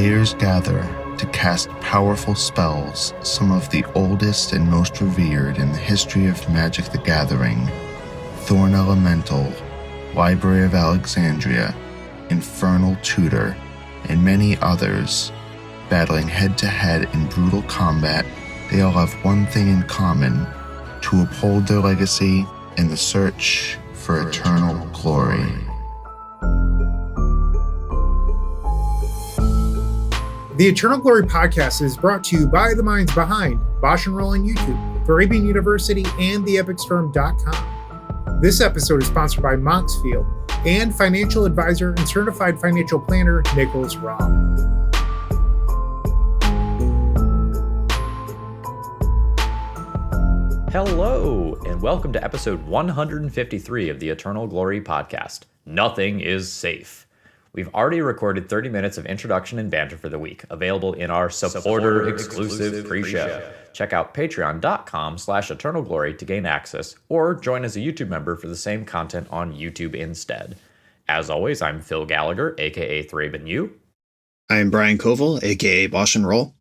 players gather to cast powerful spells, some of the oldest and most revered in the history of Magic the Gathering: Thorn Elemental, Library of Alexandria, Infernal Tutor, and many others. Battling head-to-head in brutal combat, they all have one thing in common: to uphold their legacy in the search for eternal glory. The Eternal Glory podcast is brought to you by the minds behind Bosch & Roll on YouTube, Arabian University, and theepicstorm.com. This episode is sponsored by Moxfield and financial advisor and certified financial planner Nicholas Robb. Hello, and welcome to episode 153 of the Eternal Glory podcast. Nothing is safe. We've already recorded 30 minutes of introduction and banter for the week, available in our supporter-exclusive pre-show. Check out patreon.com/eternalglory to gain access, or join as a YouTube member for the same content on YouTube instead. As always, I'm Phil Gallagher, aka Thraben U. I am Brian Coval, aka Bosch & Roll.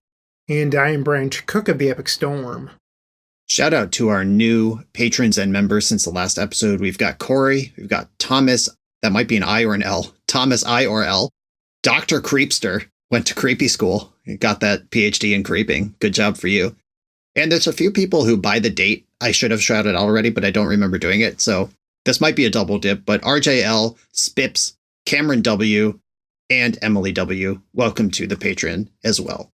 And I am Bryant Cook of the Epic Storm. Shout out to our new patrons and members since the last episode. We've got Corey, we've got Thomas, that might be an I or an L, Thomas I or L. Dr. Creepster went to creepy school, got that PhD in creeping. Good job for you. And there's a few people who, by the date, I should have shouted already, but I don't remember doing it. So this might be a double dip, but RJL, Spips, Cameron W, and Emily W, welcome to the Patreon as well.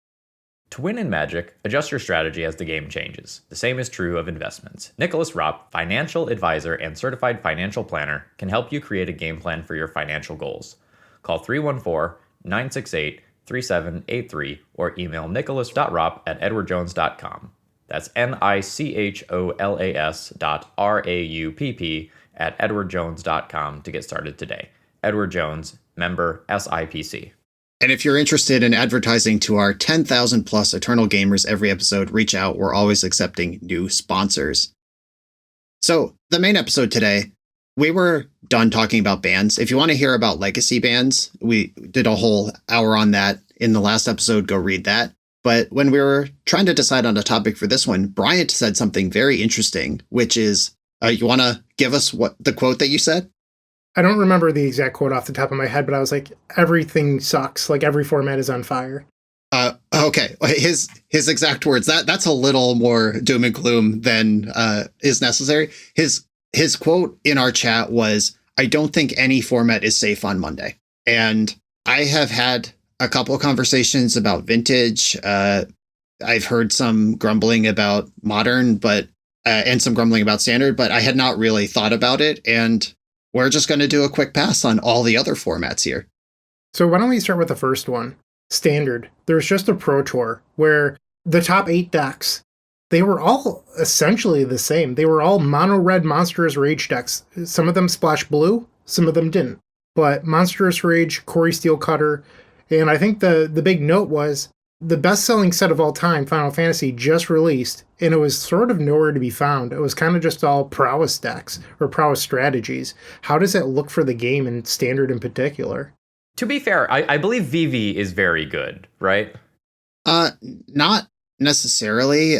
To win in Magic, adjust your strategy as the game changes. The same is true of investments. Nicholas Robb, financial advisor and certified financial planner, can help you create a game plan for your financial goals. Call 314-968-3783 or email nicholas.ropp@edwardjones.com. That's nicholas.RAUPP@edwardjones.com to get started today. Edward Jones, member SIPC. And if you're interested in advertising to our 10,000 plus Eternal gamers every episode, reach out. We're always accepting new sponsors. So the main episode today, we were done talking about bans. If you want to hear about legacy bans, we did a whole hour on that in the last episode. Go read that. But when we were trying to decide on a topic for this one, Bryant said something very interesting, which is, you want to give us what the quote that you said? I don't remember the exact quote off the top of my head, but I was like, everything sucks. Like every format is on fire. Okay. His exact words, that's a little more doom and gloom than is necessary. His quote in our chat was, I don't think any format is safe on Monday. And I have had a couple of conversations about Vintage. I've heard some grumbling about Modern, but and some grumbling about Standard, but I had not really thought about it. And we're just going to do a quick pass on all the other formats here. So why don't we start with the first one? Standard. There's just a Pro Tour where the top 8 decks, they were all essentially the same. They were all mono red Monstrous Rage decks. Some of them splash blue, some of them didn't. But Monstrous Rage, Corey Steelcutter, and I think the big note was the best-selling set of all time, Final Fantasy, just released, and it was sort of nowhere to be found. It was kind of just all prowess decks or prowess strategies. How does it look for the game and Standard in particular? To be fair, I believe VV is very good, right? Not necessarily.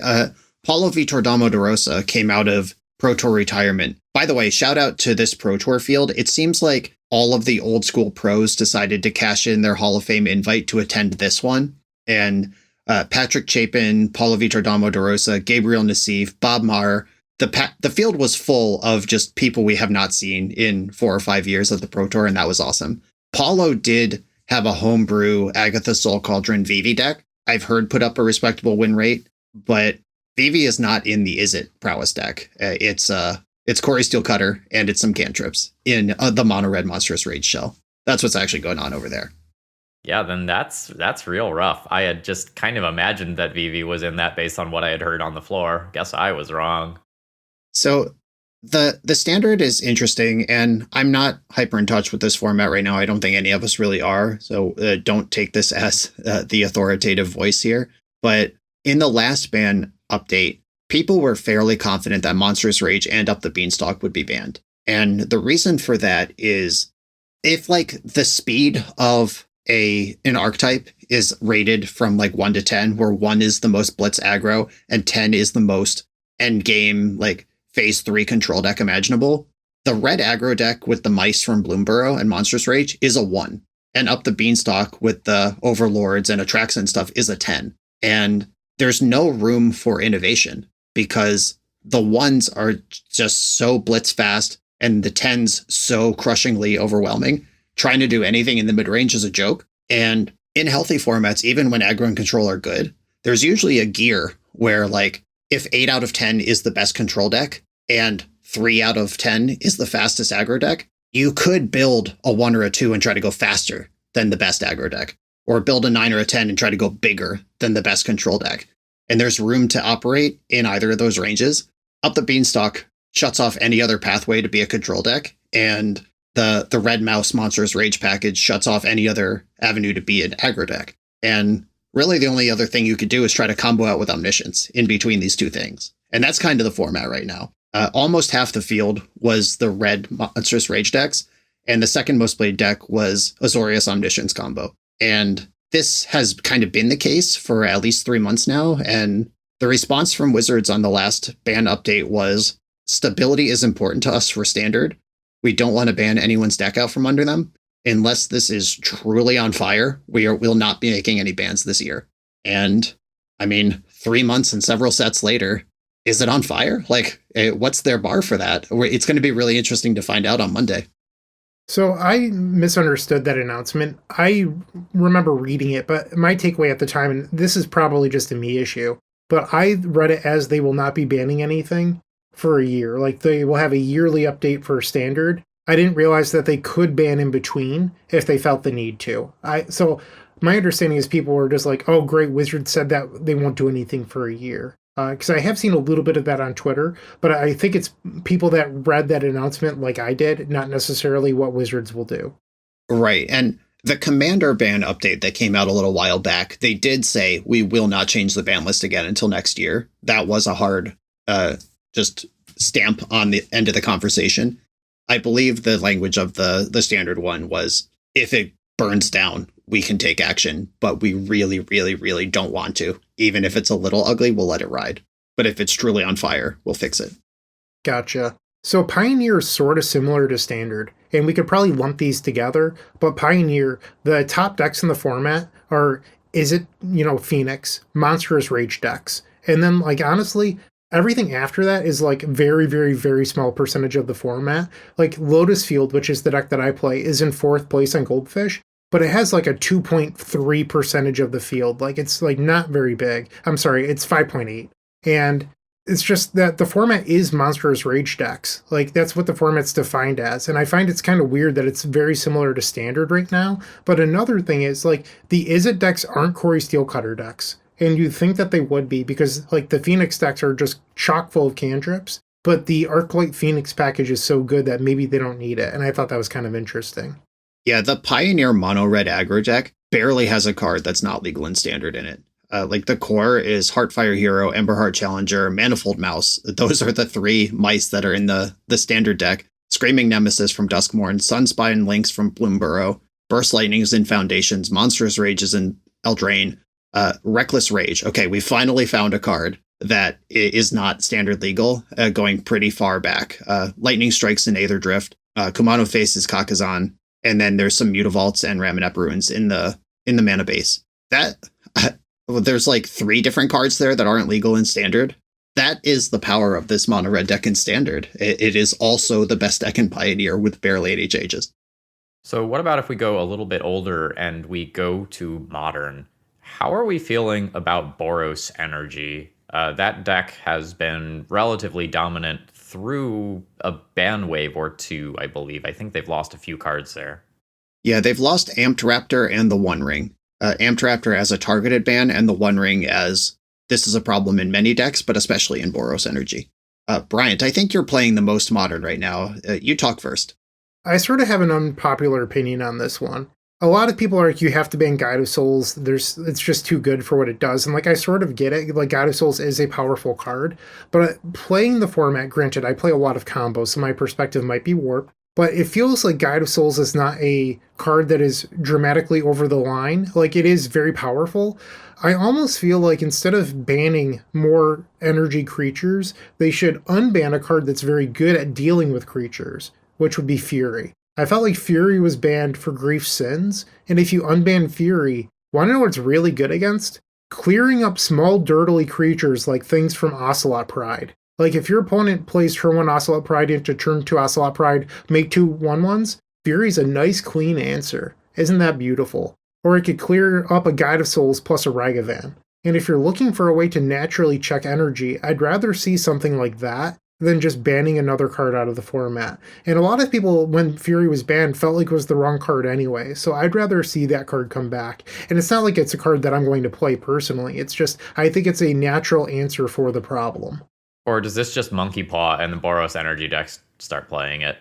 Paulo Vitor Damo de Rosa came out of Pro Tour retirement. By the way, shout out to this Pro Tour field. It seems like all of the old school pros decided to cash in their Hall of Fame invite to attend this one. And Patrick Chapin, Paulo Vitor Damo de Rosa, Gabriel Nassif, Bob Maher. The field was full of just people we have not seen in 4 or 5 years of the Pro Tour, and that was awesome. Paulo did have a homebrew Agatha Soul Cauldron Vivi deck. I've heard put up a respectable win rate, but Vivi is not in the Is It prowess deck. It's Corey Steelcutter, and it's some cantrips in the mono red Monstrous Rage shell. That's what's actually going on over there. Yeah, then that's real rough. I had just kind of imagined that Vivi was in that based on what I had heard on the floor. Guess I was wrong. So the Standard is interesting, and I'm not hyper in touch with this format right now. I don't think any of us really are. So don't take this as the authoritative voice here. But in the last ban update, people were fairly confident that Monstrous Rage and Up the Beanstalk would be banned. And the reason for that is if like the speed of an archetype is rated from like 1 to 10, where 1 is the most blitz aggro and 10 is the most end game, like phase 3 control deck imaginable. The red aggro deck with the mice from Bloomburrow and Monstrous Rage is a 1. And Up the Beanstalk with the Overlords and Atraxa and stuff is a 10. And there's no room for innovation because the 1s are just so blitz fast and the 10s so crushingly overwhelming. Trying to do anything in the mid-range is a joke. And in healthy formats, even when aggro and control are good, there's usually a gear where, like, if 8 out of 10 is the best control deck and 3 out of 10 is the fastest aggro deck, you could build a 1 or a 2 and try to go faster than the best aggro deck, or build a 9 or a 10 and try to go bigger than the best control deck. And there's room to operate in either of those ranges. Up the Beanstalk shuts off any other pathway to be a control deck, and the Red Mouse Monstrous Rage package shuts off any other avenue to be an aggro deck. And really the only other thing you could do is try to combo out with Omniscience in between these two things. And that's kind of the format right now. Almost half the field was the Red Monstrous Rage decks, and the second most played deck was Azorius Omniscience combo. And this has kind of been the case for at least 3 months now, and the response from Wizards on the last ban update was, stability is important to us for Standard. We don't want to ban anyone's deck out from under them. Unless this is truly on fire, we'll not be making any bans this year. And, I mean, 3 months and several sets later, is it on fire? Like, what's their bar for that? It's going to be really interesting to find out on Monday. So I misunderstood that announcement. I remember reading it, but my takeaway at the time, and this is probably just a me issue, but I read it as they will not be banning anything for a year. Like, they will have a yearly update for Standard. I didn't realize that they could ban in between if they felt the need to. So my understanding is people were just like, oh, great, Wizards said that they won't do anything for a year. Because I have seen a little bit of that on Twitter, but I think it's people that read that announcement like I did, not necessarily what Wizards will do. Right. And the Commander ban update that came out a little while back, they did say we will not change the ban list again until next year. That was a hard just stamp on the end of the conversation. I believe the language of the Standard one was, if it burns down, we can take action, but we really, really, really don't want to. Even if it's a little ugly, we'll let it ride. But if it's truly on fire, we'll fix it. Gotcha. So Pioneer is sort of similar to Standard, and we could probably lump these together, but Pioneer, the top decks in the format are, Phoenix, Monstrous Rage decks. And then, like, honestly, everything after that is like very, very, very small percentage of the format. Like Lotus Field, which is the deck that I play, is in 4th place on Goldfish, but it has like a 2.3 percentage of the field. Like, it's like not very big. I'm sorry, it's 5.8. And it's just that the format is Monstrous Rage decks. Like, that's what the format's defined as. And I find it's kind of weird that it's very similar to Standard right now. But another thing is, like, the Izzet decks aren't Corey Steelcutter decks. And you'd think that they would be, because like the Phoenix decks are just chock full of cantrips, but the Arclight Phoenix package is so good that maybe they don't need it. And I thought that was kind of interesting. Yeah, the Pioneer Mono Red aggro deck barely has a card that's not legal in Standard in it. Like, the core is Heartfire Hero, Emberheart Challenger, Manifold Mouse. Those are the 3 mice that are in the Standard deck. Screaming Nemesis from Duskmourn, Sunspine Lynx from Bloomburrow, Burst Lightnings in Foundations, Monstrous Rages in Eldraine, Reckless Rage. Okay, we finally found a card that is not Standard legal, going pretty far back. Lightning Strikes in Aether Drift, Kumano Faces Kakazan, and then there's some Mutavaults and Ramunap Ruins in the mana base. That there's like 3 different cards there that aren't legal in Standard. That is the power of this mono red deck in Standard. It is also the best deck in Pioneer with barely any changes. So what about if we go a little bit older and we go to Modern? How are we feeling about Boros Energy? That deck has been relatively dominant through a ban wave or 2, I believe. I think they've lost a few cards there. Yeah, they've lost Amped Raptor and the One Ring. Amped Raptor as a targeted ban, and the One Ring as this is a problem in many decks, but especially in Boros Energy. Bryant, I think you're playing the most Modern right now. You talk first. I sort of have an unpopular opinion on this one. A lot of people are like, you have to ban Guide of Souls. It's just too good for what it does. And like, I sort of get it. Like, Guide of Souls is a powerful card, but playing the format, granted, I play a lot of combos, so my perspective might be warped. but it feels like Guide of Souls is not a card that is dramatically over the line. Like, it is very powerful. I almost feel like instead of banning more energy creatures, they should unban a card that's very good at dealing with creatures, which would be Fury. I felt like Fury was banned for Grief's Sins, and if you unban Fury, want to know what it's really good against? Clearing up small dirtily creatures like things from Ocelot Pride. Like, if your opponent plays turn 1 Ocelot Pride into turn 2 Ocelot Pride, make 2 1/1s, Fury's a nice clean answer. Isn't that beautiful? Or it could clear up a Guide of Souls plus a Ragavan. And if you're looking for a way to naturally check energy, I'd rather see something like that than just banning another card out of the format. And a lot of people, when Fury was banned, felt like it was the wrong card anyway, so I'd rather see that card come back. And it's not like it's a card that I'm going to play personally, it's just, I think it's a natural answer for the problem. Or does this just monkey paw and the Boros energy decks start playing it?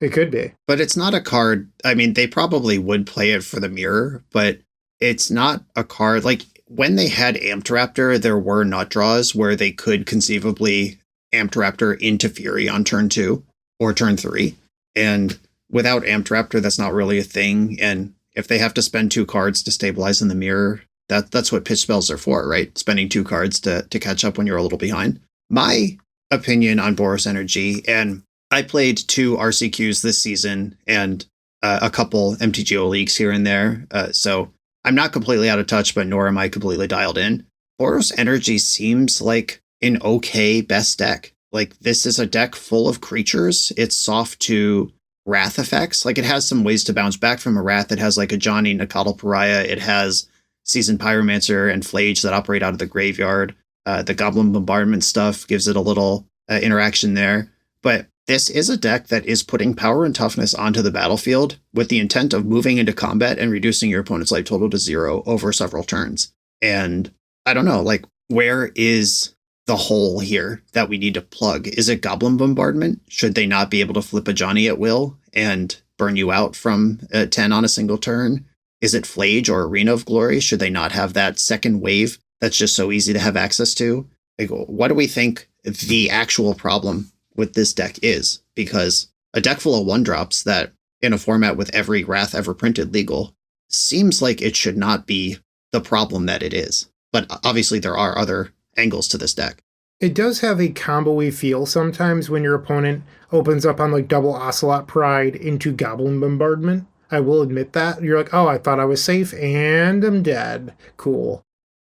It could be. But it's not a card. I mean, they probably would play it for the mirror, but it's not a card. Like, when they had Amped Raptor, there were nut draws where they could conceivably Amped Raptor into Fury on turn 2 or turn 3. And without Amped Raptor, that's not really a thing. And if they have to spend 2 cards to stabilize in the mirror, that's what pitch spells are for, right? Spending 2 cards to catch up when you're a little behind. My opinion on Boros Energy, and I played 2 RCQs this season and a couple MTGO leagues here and there, so I'm not completely out of touch, but nor am I completely dialed in. Boros Energy seems like an okay best deck. Like, this is a deck full of creatures. It's soft to Wrath effects. Like, it has some ways to bounce back from a Wrath. It has like a Johnny Nakatl Pariah. It has Seasoned Pyromancer and Flage that operate out of the graveyard. The Goblin Bombardment stuff gives it a little interaction there. But this is a deck that is putting power and toughness onto the battlefield with the intent of moving into combat and reducing your opponent's life total to 0 over several turns. And I don't know, like, where is the hole here that we need to plug? Is it Goblin Bombardment? Should they not be able to flip a Johnny at will and burn you out from 10 on a single turn? Is it Flage or Arena of Glory? Should they not have that second wave that's just so easy to have access to? Like, what do we think the actual problem with this deck is? Because a deck full of 1-drops that, in a format with every Wrath ever printed legal, seems like it should not be the problem that it is. But obviously there are other angles to this deck. It does have a combo-y feel sometimes when your opponent opens up on like double Ocelot Pride into Goblin Bombardment. I will admit that. You're like, oh, I thought I was safe and I'm dead. Cool.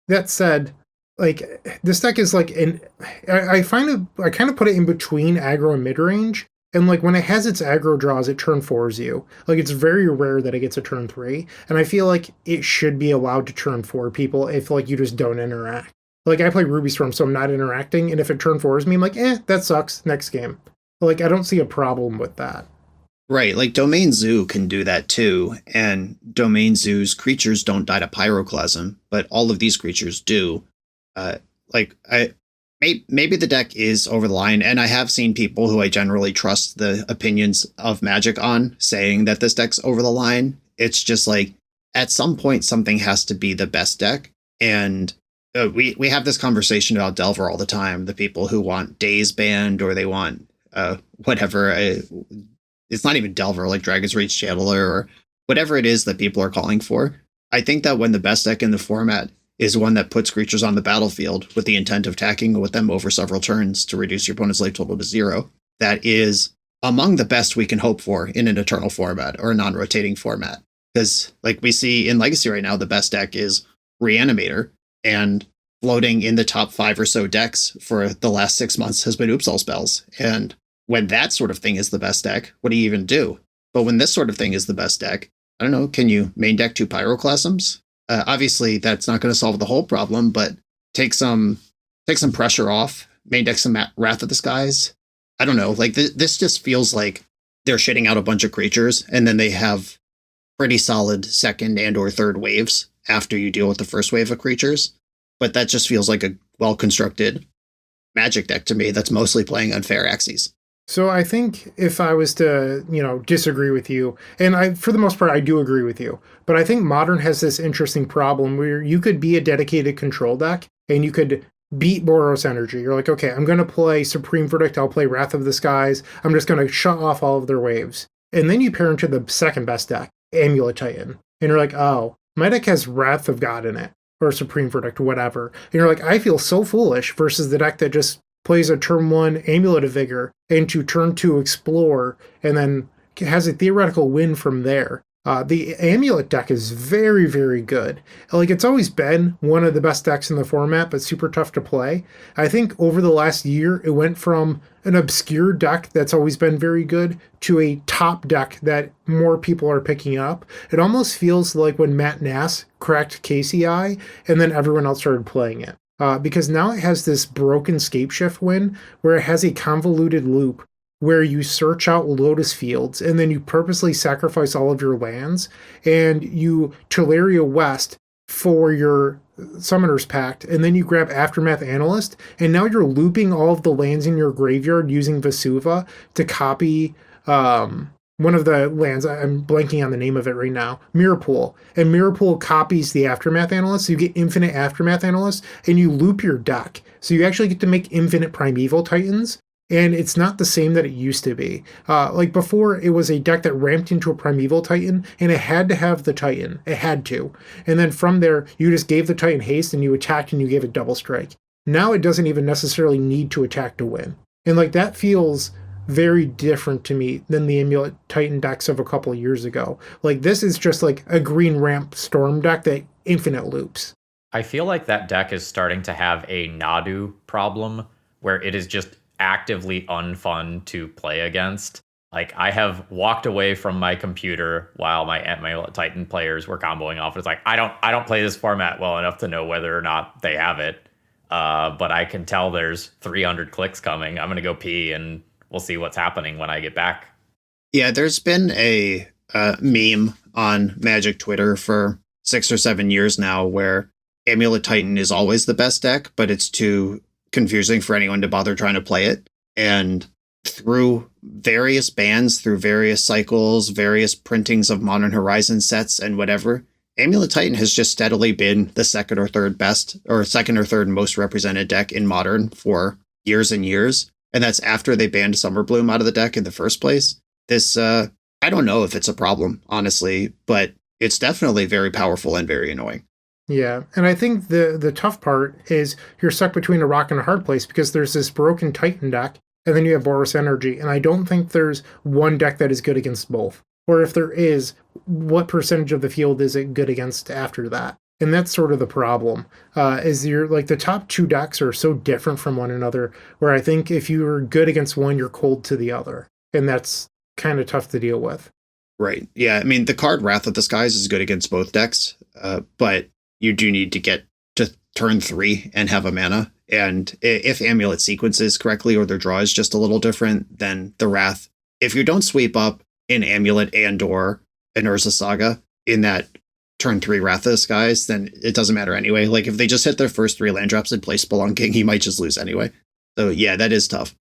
That said, like, this deck is like I kind of put it in between aggro and mid-range. And like, when it has its aggro draws, it turn 4s you. Like, it's very rare that it gets a turn 3. And I feel like it should be allowed to turn 4 people if like you just don't interact. Like, I play Ruby Storm, so I'm not interacting, and if it turn 4s me, I'm like, that sucks, next game. Like, I don't see a problem with that. Right, like Domain Zoo can do that too, and Domain Zoo's creatures don't die to Pyroclasm, but all of these creatures do. Maybe the deck is over the line, and I have seen people who I generally trust the opinions of Magic on saying that this deck's over the line. It's just like, at some point, something has to be the best deck, and we have this conversation about Delver all the time. The people who want Daze banned, or they want whatever. It's not even Delver, like Dragon's Rage Channeler, or whatever it is that people are calling for. I think that when the best deck in the format is one that puts creatures on the battlefield with the intent of attacking with them over several turns to reduce your opponent's life total to 0, that is among the best we can hope for in an Eternal format or a non-rotating format. Because, like we see in Legacy right now, the best deck is Reanimator, and floating in the top 5 or so decks for the last 6 months has been Oops All Spells. And when that sort of thing is the best deck, what do you even do? But when this sort of thing is the best deck, I don't know, can you main deck 2 Pyroclasms? Obviously, that's not going to solve the whole problem, but take some pressure off, main deck some Wrath of the Skies. I don't know, like this just feels like they're shitting out a bunch of creatures, and then they have pretty solid second and or third waves after you deal with the first wave of creatures. But that just feels like a well-constructed Magic deck to me that's mostly playing unfair axes. So I think if I was to, disagree with you, and for the most part, I do agree with you, but I think Modern has this interesting problem where you could be a dedicated control deck and you could beat Boros Energy. You're like, okay, I'm going to play Supreme Verdict. I'll play Wrath of the Skies. I'm just going to shut off all of their waves. And then you pair into the second best deck, Amulet Titan. And you're like, oh, my deck has Wrath of God in it, or Supreme Verdict, whatever. And you're like, I feel so foolish versus the deck that just plays a turn 1 Amulet of Vigor into turn 2 Explore, and then has a theoretical win from there. The Amulet deck is very, very good. Like, it's always been one of the best decks in the format, but super tough to play. I think over the last year, it went from an obscure deck that's always been very good to a top deck that more people are picking up. It almost feels like when Matt Nass cracked KCI and then everyone else started playing it. Because now it has this broken Scapeshift win where it has a convoluted loop where you search out Lotus Fields and then you purposely sacrifice all of your lands and you Teleria West for your Summoner's Pact, and then you grab Aftermath Analyst, and now you're looping all of the lands in your graveyard using Vesuva to copy one of the lands. I'm blanking on the name of it right now. Mirrorpool. And Mirrorpool copies the Aftermath Analyst, so you get infinite Aftermath Analyst, and you loop your deck. So you actually get to make infinite Primeval Titans, and it's not the same that it used to be. Like before, it was a deck that ramped into a Primeval Titan, and it had to have the Titan. It had to. And then from there, you just gave the Titan haste, and you attacked, and you gave it double strike. Now it doesn't even necessarily need to attack to win. And like that feels very different to me than the Amulet Titan decks of a couple of years ago. Like, this is just like a green ramp Storm deck that infinite loops. I feel like that deck is starting to have a Nadu problem where it is just actively unfun to play against. Like, I have walked away from my computer while my Titan players were comboing off. It's like, I don't play this format well enough to know whether or not they have it. But I can tell there's 300 clicks coming. I'm going to go pee and we'll see what's happening when I get back. Yeah, there's been a meme on Magic Twitter for 6 or 7 years now where Amulet Titan is always the best deck, but it's too confusing for anyone to bother trying to play it. And through various bans, through various cycles, various printings of Modern Horizon sets and whatever, Amulet Titan has just steadily been the second or third best, or second or third most represented deck in Modern for years and years. And that's after they banned Summerbloom out of the deck in the first place. This, I don't know if it's a problem, honestly, but it's definitely very powerful and very annoying. Yeah, and I think the tough part is you're stuck between a rock and a hard place because there's this broken Titan deck, and then you have Boros Energy, and I don't think there's one deck that is good against both. Or if there is, what percentage of the field is it good against after that? And that's sort of the problem, is you're like the top two decks are so different from one another, where I think if you're good against one, you're cold to the other. And that's kind of tough to deal with. Right. Yeah, I mean, the card Wrath of the Skies is good against both decks, but you do need to get to turn 3 and have a mana. And if Amulet sequences correctly or their draw is just a little different, then the Wrath, if you don't sweep up an Amulet and or an Urza Saga in that turn 3 Wrath of the Skies, then it doesn't matter anyway. Like, if they just hit their first 3 land drops and play Spelunking, he might just lose anyway. So yeah, that is tough.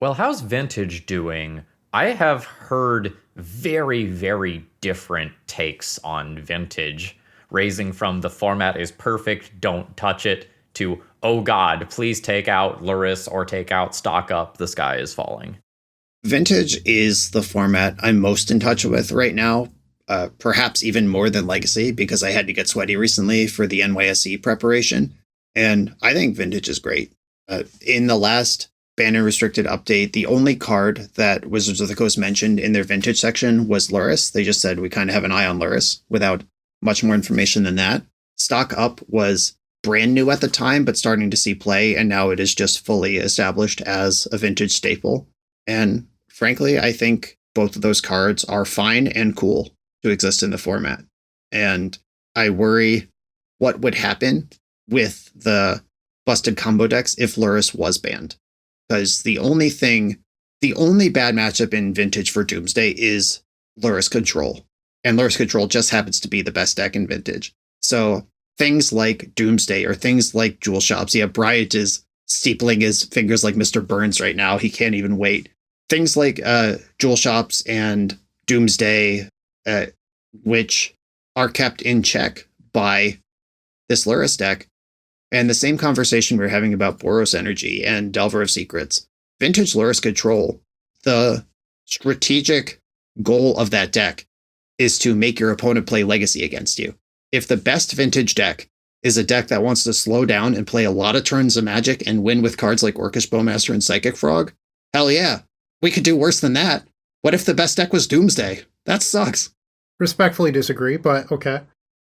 Well, how's Vintage doing? I have heard very, very different takes on Vintage, raising from the format is perfect, don't touch it, to, oh God, please take out Luris or take out Stock Up, the sky is falling. Vintage is the format I'm most in touch with right now, perhaps even more than Legacy, because I had to get sweaty recently for the NYSE preparation. And I think Vintage is great. In the last Banned and Restricted update, the only card that Wizards of the Coast mentioned in their Vintage section was Luris. They just said we kind of have an eye on Luris without much more information than that. Stock Up was brand new at the time, but starting to see play, and now it is just fully established as a Vintage staple. And frankly, I think both of those cards are fine and cool to exist in the format. And I worry what would happen with the busted combo decks if Luris was banned. Because the only bad matchup in Vintage for Doomsday is Luris Control. And Luris Control just happens to be the best deck in Vintage. So things like Doomsday or things like Jewel Shops. Yeah, Bryant is steepling his fingers like Mr. Burns right now. He can't even wait. Things like Jewel Shops and Doomsday, which are kept in check by this Luris deck. And the same conversation we were having about Boros Energy and Delver of Secrets. Vintage Luris Control, the strategic goal of that deck is to make your opponent play Legacy against you. If the best vintage deck is a deck that wants to slow down and play a lot of turns of Magic and win with cards like Orcish Bowmaster and Psychic Frog, hell yeah, we could do worse than that. What if the best deck was Doomsday? That sucks. Respectfully disagree, but okay.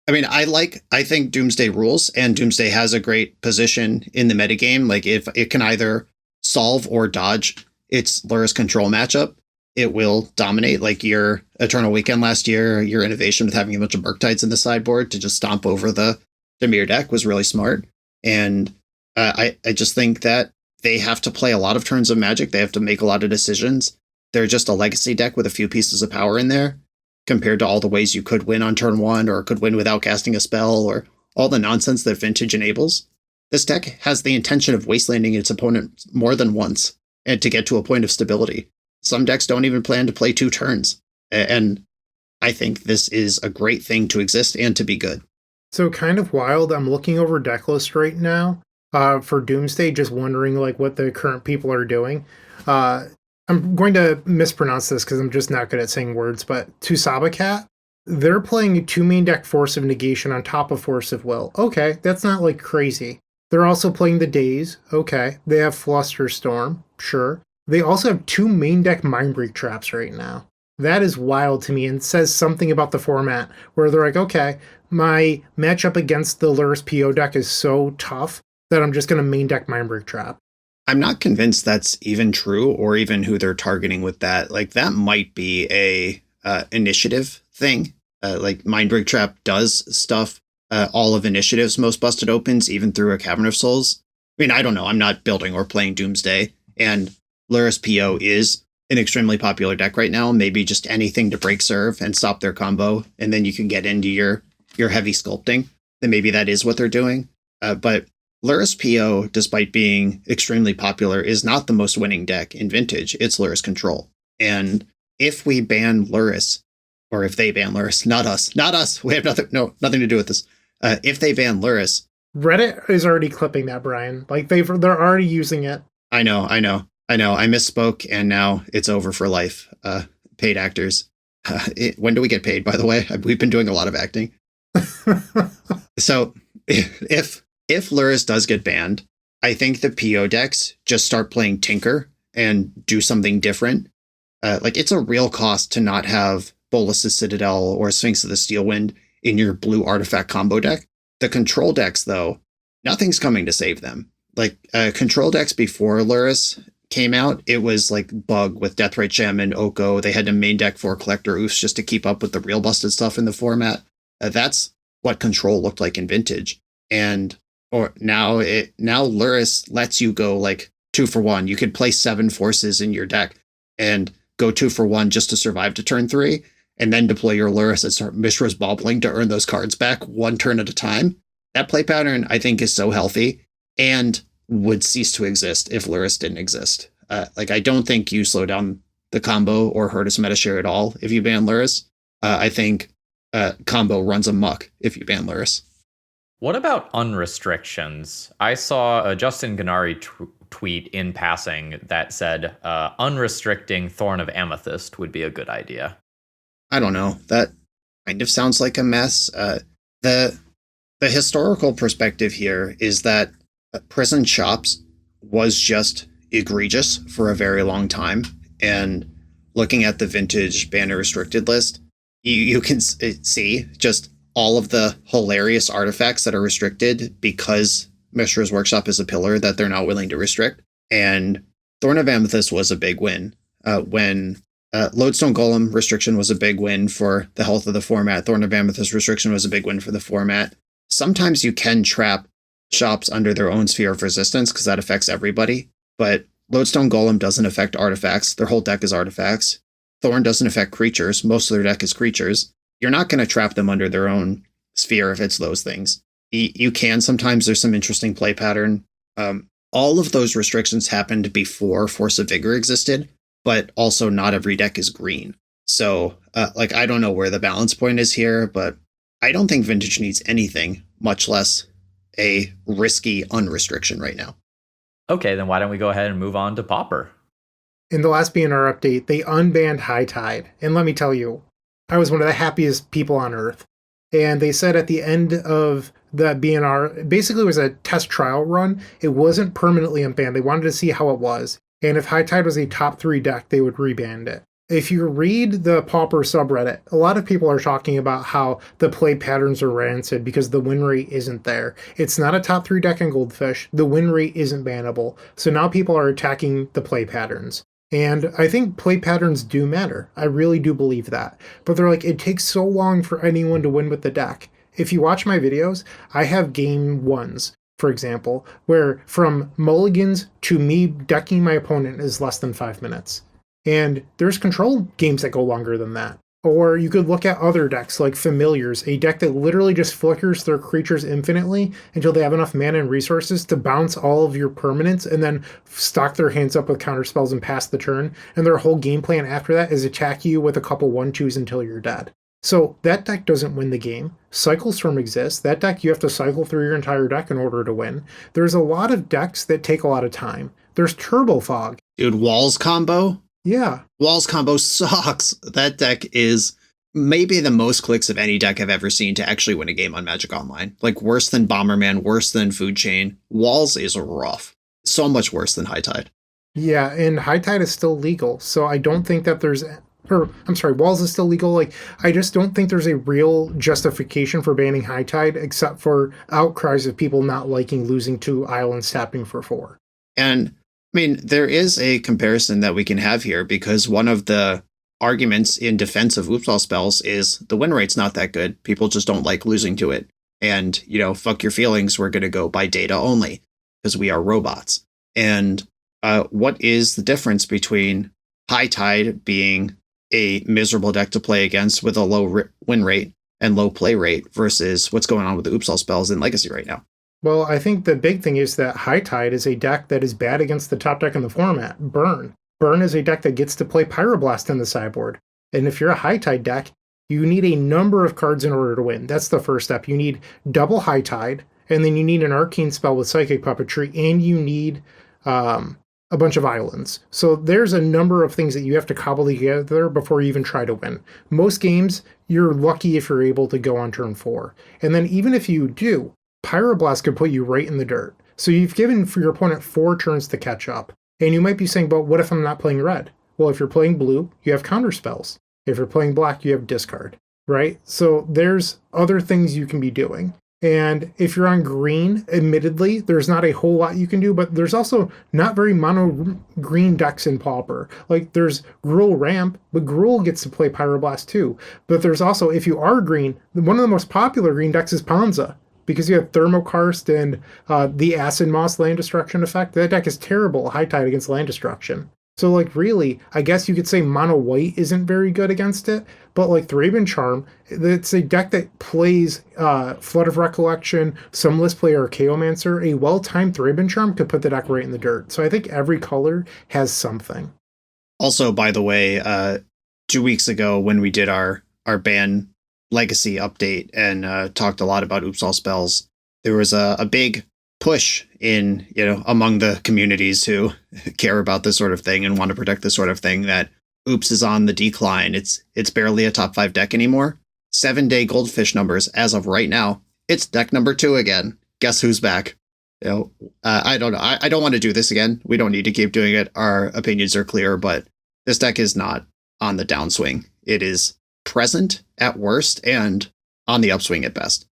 I mean, I think Doomsday rules, and Doomsday has a great position in the metagame. Like, if it can either solve or dodge its Lurrus control matchup, it will dominate. Like your Eternal Weekend last year, your innovation with having a bunch of Murktides in the sideboard to just stomp over the Dimir deck was really smart. And I just think that they have to play a lot of turns of Magic. They have to make a lot of decisions. They're just a Legacy deck with a few pieces of power in there, compared to all the ways you could win on turn one, or could win without casting a spell, or all the nonsense that Vintage enables. This deck has the intention of wastelanding its opponent more than once, and to get to a point of stability. Some decks don't even plan to play 2 turns. And I think this is a great thing to exist and to be good. So kind of wild. I'm looking over deck list right now for Doomsday, just wondering like what the current people are doing. I'm going to mispronounce this because I'm just not good at saying words, but Tusabacat, they're playing a 2 main deck Force of Negation on top of Force of Will. Okay, that's not like crazy. They're also playing the Daze. Okay, they have Flusterstorm. Sure. They also have 2 main deck Mindbreak traps right now. That is wild to me and says something about the format where they're like, okay, my matchup against the Lurrus PO deck is so tough that I'm just going to main deck Mindbreak trap. I'm not convinced that's even true, or even who they're targeting with that. Like, that might be a initiative thing. Like, Mindbreak Trap does stuff all of Initiative's most busted opens, even through a Cavern of Souls. I mean, I don't know. I'm not building or playing Doomsday, and Lurrus PO is an extremely popular deck right now. Maybe just anything to break serve and stop their combo, and then you can get into your heavy sculpting. Then maybe that is what they're doing. But Lurrus PO, despite being extremely popular, is not the most winning deck in Vintage. It's Lurrus Control. And if we ban Lurrus, or if they ban Lurrus, not us, we have nothing to do with this. If they ban Lurrus, Reddit is already clipping that, Brian. Like they're already using it. I know. I misspoke, and now it's over for life. Paid actors. When do we get paid, by the way? We've been doing a lot of acting. So if Lurrus does get banned, I think the PO decks just start playing Tinker and do something different. Like, it's a real cost to not have Bolas's Citadel or Sphinx of the Steelwind in your blue artifact combo deck. The control decks, though, nothing's coming to save them. Like, control decks before Lurrus came out, it was like Bug with Deathrite Shaman, Oko. They had to main deck for Collector Oofs just to keep up with the real busted stuff in the format. That's what control looked like in Vintage. And now Lurrus lets you go like 2 for 1. You could play 7 forces in your deck and go 2 for 1 just to survive to turn 3, and then deploy your Lurrus and start Mishra's Bobbling to earn those cards back 1 turn at a time. That play pattern, I think, is so healthy and would cease to exist if Lurrus didn't exist. I don't think you slow down the combo or hurt its meta share at all if you ban Lurrus. I think combo runs amok if you ban Lurrus. What about unrestrictions? I saw a Justin Gennari tweet in passing that said unrestricting Thorn of Amethyst would be a good idea. I don't know. That kind of sounds like a mess. The historical perspective here is that Prison Shops was just egregious for a very long time. And looking at the Vintage banner restricted list, you can see just all of the hilarious artifacts that are restricted because Mishra's Workshop is a pillar that they're not willing to restrict. And Thorn of Amethyst was a big win. When Lodestone Golem restriction was a big win for the health of the format, Thorn of Amethyst restriction was a big win for the format. Sometimes you can trap shops under their own sphere of resistance because that affects everybody. But Lodestone Golem doesn't affect artifacts. Their whole deck is artifacts. Thorn doesn't affect creatures. Most of their deck is creatures. You're not going to trap them under their own sphere if it's those things. You can sometimes. There's some interesting play pattern. All of those restrictions happened before Force of Vigor existed, but also not every deck is green. So, I don't know where the balance point is here, but I don't think Vintage needs anything, much less a risky unrestriction right now. Okay, then why don't we go ahead and move on to Pauper? In the last BNR update, they unbanned High Tide. And let me tell you, I was one of the happiest people on earth. And they said at the end of the BNR, basically it was a test trial run. It wasn't permanently unbanned. They wanted to see how it was. And if High Tide was a top 3 deck, they would reban it. If you read the Pauper subreddit, a lot of people are talking about how the play patterns are rancid because the win rate isn't there. It's not a top 3 deck in Goldfish. The win rate isn't bannable. So now people are attacking the play patterns. And I think play patterns do matter. I really do believe that. But they're like, it takes so long for anyone to win with the deck. If you watch my videos, I have game ones, for example, where from mulligans to me decking my opponent is less than 5 minutes. And there's control games that go longer than that. Or you could look at other decks like Familiars, a deck that literally just flickers their creatures infinitely until they have enough mana and resources to bounce all of your permanents and then stock their hands up with counterspells and pass the turn. And their whole game plan after that is attack you with a couple 1/2s until you're dead. So that deck doesn't win the game. Cycle Storm exists. That deck you have to cycle through your entire deck in order to win. There's a lot of decks that take a lot of time. There's Turbo Fog. Dude, Walls combo? Yeah. Walls combo sucks. That deck is maybe the most clicks of any deck I've ever seen to actually win a game on Magic Online. Like worse than Bomberman, worse than Food Chain. Walls is rough. So much worse than High Tide. Yeah, and High Tide is still legal. So I don't think that there's... Or, I'm sorry, Walls is still legal. Like, I just don't think there's a real justification for banning High Tide except for outcries of people not liking losing to Islands tapping for 4. And I mean, there is a comparison that we can have here because one of the arguments in defense of Oops All Spells is the win rate's not that good. People just don't like losing to it. And, fuck your feelings. We're going to go by data only because we are robots. And what is the difference between High Tide being a miserable deck to play against with a low win rate and low play rate versus what's going on with the Oops All Spells in Legacy right now? Well, I think the big thing is that High Tide is a deck that is bad against the top deck in the format, Burn. Burn is a deck that gets to play Pyroblast in the sideboard. And if you're a High Tide deck, you need a number of cards in order to win. That's the first step. You need double High Tide, and then you need an Arcane spell with Psychic Puppetry, and you need a bunch of islands. So there's a number of things that you have to cobble together before you even try to win. Most games, you're lucky if you're able to go on turn 4. And then even if you do, Pyroblast could put you right in the dirt. So you've given for your opponent 4 turns to catch up. And you might be saying, but what if I'm not playing red? Well, if you're playing blue, you have counter spells. If you're playing black, you have discard, right? So there's other things you can be doing. And if you're on green, admittedly, there's not a whole lot you can do, but there's also not very mono green decks in Pauper. Like there's Gruul Ramp, but Gruul gets to play Pyroblast too. But there's also, if you are green, one of the most popular green decks is Ponza, because you have Thermokarst and the Acid Moss land destruction effect. That deck is terrible, High Tide against land destruction. So, like, really, I guess you could say Mono White isn't very good against it, but, like, Thraben Charm, it's a deck that plays Flood of Recollection, some lists play Archaeomancer. A well-timed Thraben Charm could put the deck right in the dirt. So I think every color has something. Also, by the way, 2 weeks ago when we did our ban Legacy update and talked a lot about Oops All Spells, there was a big push in, among the communities who care about this sort of thing and want to protect this sort of thing that Oops is on the decline. It's barely a top 5 deck anymore. 7-day Goldfish numbers as of right now. It's deck number 2 again. Guess who's back? I don't know. I don't want to do this again. We don't need to keep doing it. Our opinions are clear, but this deck is not on the downswing. It is present at worst and on the upswing at best.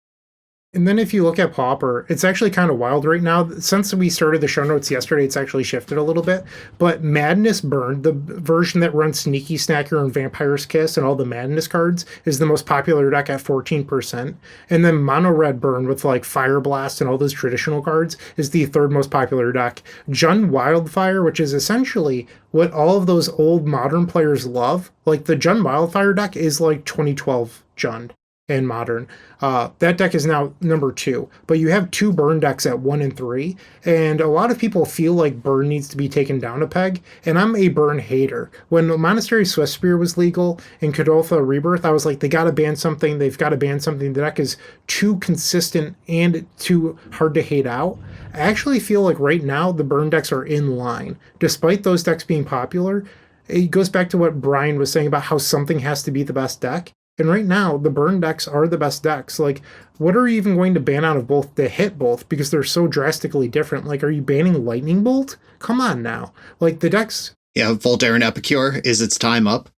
And then if you look at Pauper, it's actually kind of wild right now. Since we started the show notes yesterday, it's actually shifted a little bit. But Madness Burn, the version that runs Sneaky Snacker and Vampire's Kiss and all the Madness cards, is the most popular deck at 14%. And then Mono Red Burn with like Fire Blast and all those traditional cards is the 3rd most popular deck. Jund Wildfire, which is essentially what all of those old modern players love. Like the Jund Wildfire deck is like 2012 Jund. in Modern. That deck is now number 2, but you have 2 burn decks at 1 and 3, and a lot of people feel like burn needs to be taken down a peg, and I'm a burn hater. When Monastery Swiftspear was legal in Kadoltha Rebirth, I was like, they gotta ban something, they've gotta ban something. The deck is too consistent and too hard to hate out. I actually feel like right now the burn decks are in line. Despite those decks being popular, it goes back to what Brian was saying about how something has to be the best deck. And right now, the burn decks are the best decks. Like, what are you even going to ban out of both to hit both? Because they're so drastically different. Like, are you banning Lightning Bolt? Come on now. Like, the decks... Yeah, Voltaire and Epicure, is its time up?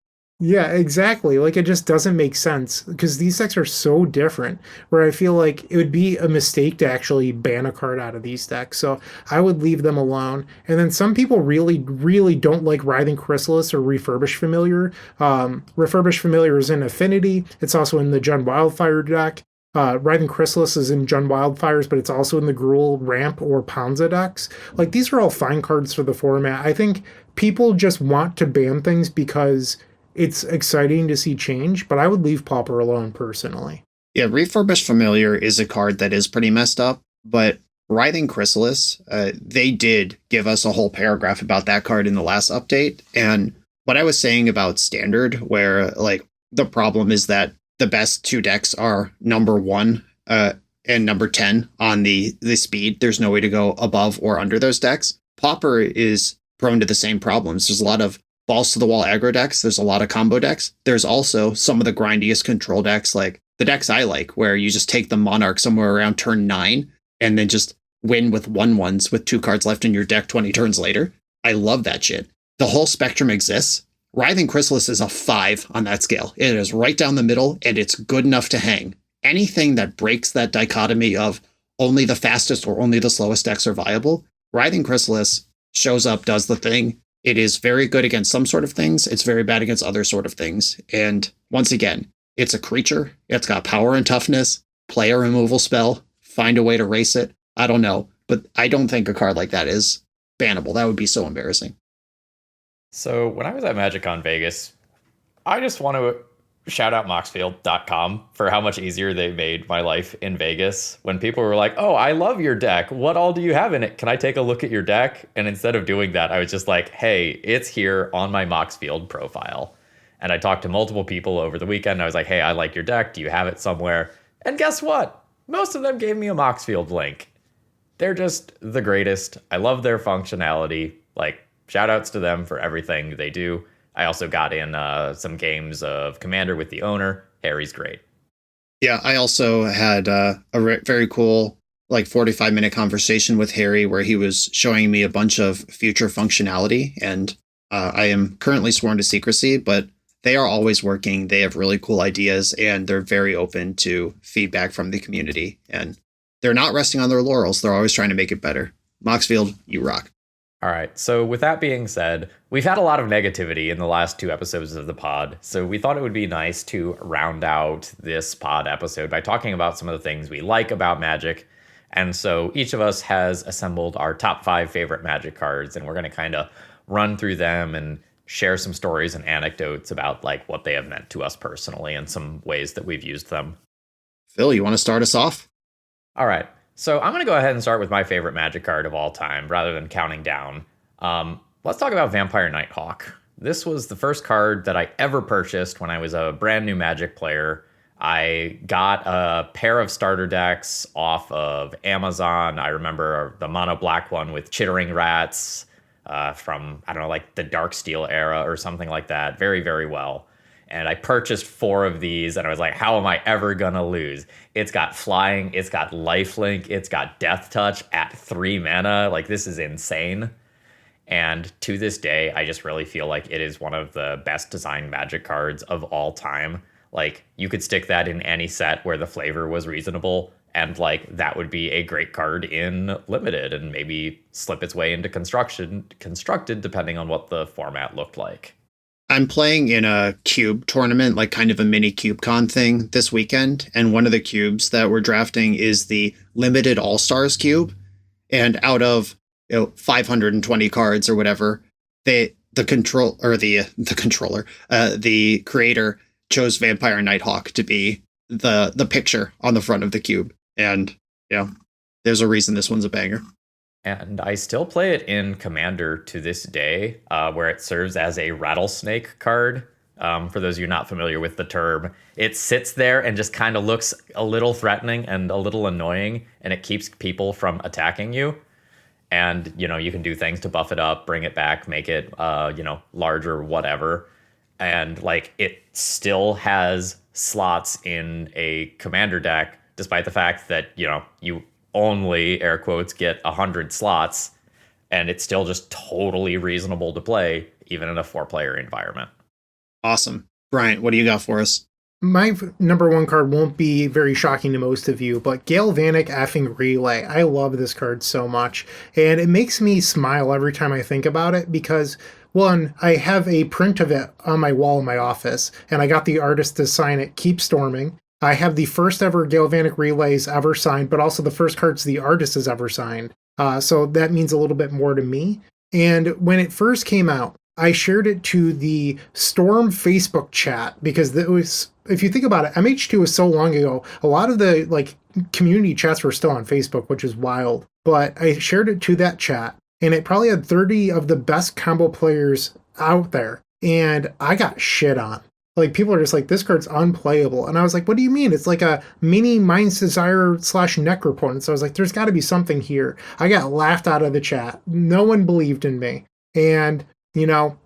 Yeah, exactly. Like, it just doesn't make sense because these decks are so different where I feel like it would be a mistake to actually ban a card out of these decks. So I would leave them alone. And then some people really, really don't like Writhing Chrysalis or Refurbished Familiar. Refurbished Familiar is in Affinity. It's also in the Jund Wildfire deck. Writhing Chrysalis is in Jund Wildfires, but it's also in the Gruul, Ramp, or Ponza decks. Like, these are all fine cards for the format. I think people just want to ban things because it's exciting to see change, but I would leave Pauper alone personally. Yeah, Refurbished Familiar is a card that is pretty messed up, but Writhing Chrysalis, they did give us a whole paragraph about that card in the last update. And what I was saying about Standard, where like the problem is that the best 2 decks are number 1 and number 10 on the speed. There's no way to go above or under those decks. Pauper is prone to the same problems. There's a lot of balls to the wall aggro decks. There's a lot of combo decks. There's also some of the grindiest control decks, like the decks I like, where you just take the Monarch somewhere around turn 9 and then just win with 1/1s with 2 cards left in your deck 20 turns later. I love that shit. The whole spectrum exists. Writhing Chrysalis is a 5 on that scale. It is right down the middle, and it's good enough to hang. Anything that breaks that dichotomy of only the fastest or only the slowest decks are viable, Writhing Chrysalis shows up, does the thing. It is very good against some sort of things. It's very bad against other sort of things. And once again, it's a creature. It's got power and toughness, play a removal spell, find a way to race it. I don't know, but I don't think a card like that is bannable. That would be so embarrassing. So when I was at MagicCon Vegas, I just want to shout out Moxfield.com for how much easier they made my life in Vegas. When people were like, oh, I love your deck. What all do you have in it? Can I take a look at your deck? And instead of doing that, I was just like, hey, it's here on my Moxfield profile. And I talked to multiple people over the weekend. I was like, hey, I like your deck. Do you have it somewhere? And guess what? Most of them gave me a Moxfield link. They're just the greatest. I love their functionality. Like, shout outs to them for everything they do. I also got in some games of Commander with the owner. Harry's great. Yeah, I also had a very cool, like 45-minute conversation with Harry where he was showing me a bunch of future functionality. And I am currently sworn to secrecy, but they are always working. They have really cool ideas, and they're very open to feedback from the community. And they're not resting on their laurels. They're always trying to make it better. Moxfield, you rock. All right, so with that being said, we've had a lot of negativity in the last 2 episodes of the pod, so we thought it would be nice to round out this pod episode by talking about some of the things we like about Magic. And so each of us has assembled our top 5 favorite Magic cards, and we're going to kind of run through them and share some stories and anecdotes about like what they have meant to us personally and some ways that we've used them. Phil, you want to start us off? All right. So I'm going to go ahead and start with my favorite Magic card of all time, rather than counting down. Let's talk about Vampire Nighthawk. This was the first card that I ever purchased when I was a brand new Magic player. I got a pair of starter decks off of Amazon. I remember the mono black one with Chittering Rats from, I don't know, like the Dark Steel era or something like that. Very, very well. And I purchased 4 of these, and I was like, how am I ever going to lose? It's got flying, it's got lifelink, it's got death touch at 3 mana. Like, this is insane. And to this day, I just really feel like it is one of the best designed Magic cards of all time. Like, you could stick that in any set where the flavor was reasonable, and like that would be a great card in Limited, and maybe slip its way into constructed, depending on what the format looked like. I'm playing in a cube tournament, like kind of a mini CubeCon thing this weekend. And one of the cubes that we're drafting is the Limited All-Stars cube. And out of 520 cards or whatever, the creator chose Vampire Nighthawk to be the picture on the front of the cube. And there's a reason this one's a banger. And I still play it in Commander to this day, where it serves as a rattlesnake card. For those of you not familiar with the term, it sits there and just kind of looks a little threatening and a little annoying, and it keeps people from attacking you. And, you can do things to buff it up, bring it back, make it, larger, whatever. And, it still has slots in a Commander deck, despite the fact that, you only, air quotes, get 100 slots, and it's still just totally reasonable to play, even in a 4-player environment. Awesome. Bryant, what do you got for us? My number one card won't be very shocking to most of you, but Galvanic effing Relay. I love this card so much, and it makes me smile every time I think about it because, one, I have a print of it on my wall in my office, and I got the artist to sign it, Keep Storming. I have the first ever Galvanic Relays ever signed, but also the first cards the artist has ever signed. So that means a little bit more to me. And when it first came out, I shared it to the Storm Facebook chat because it was, if you think about it, MH2 was so long ago. A lot of the community chats were still on Facebook, which is wild. But I shared it to that chat, and it probably had 30 of the best combo players out there. And I got shit on. People are just like, this card's unplayable. And I was like, what do you mean? It's like a mini Mind's Desire / Necropotence. So I was like, there's got to be something here. I got laughed out of the chat. No one believed in me. And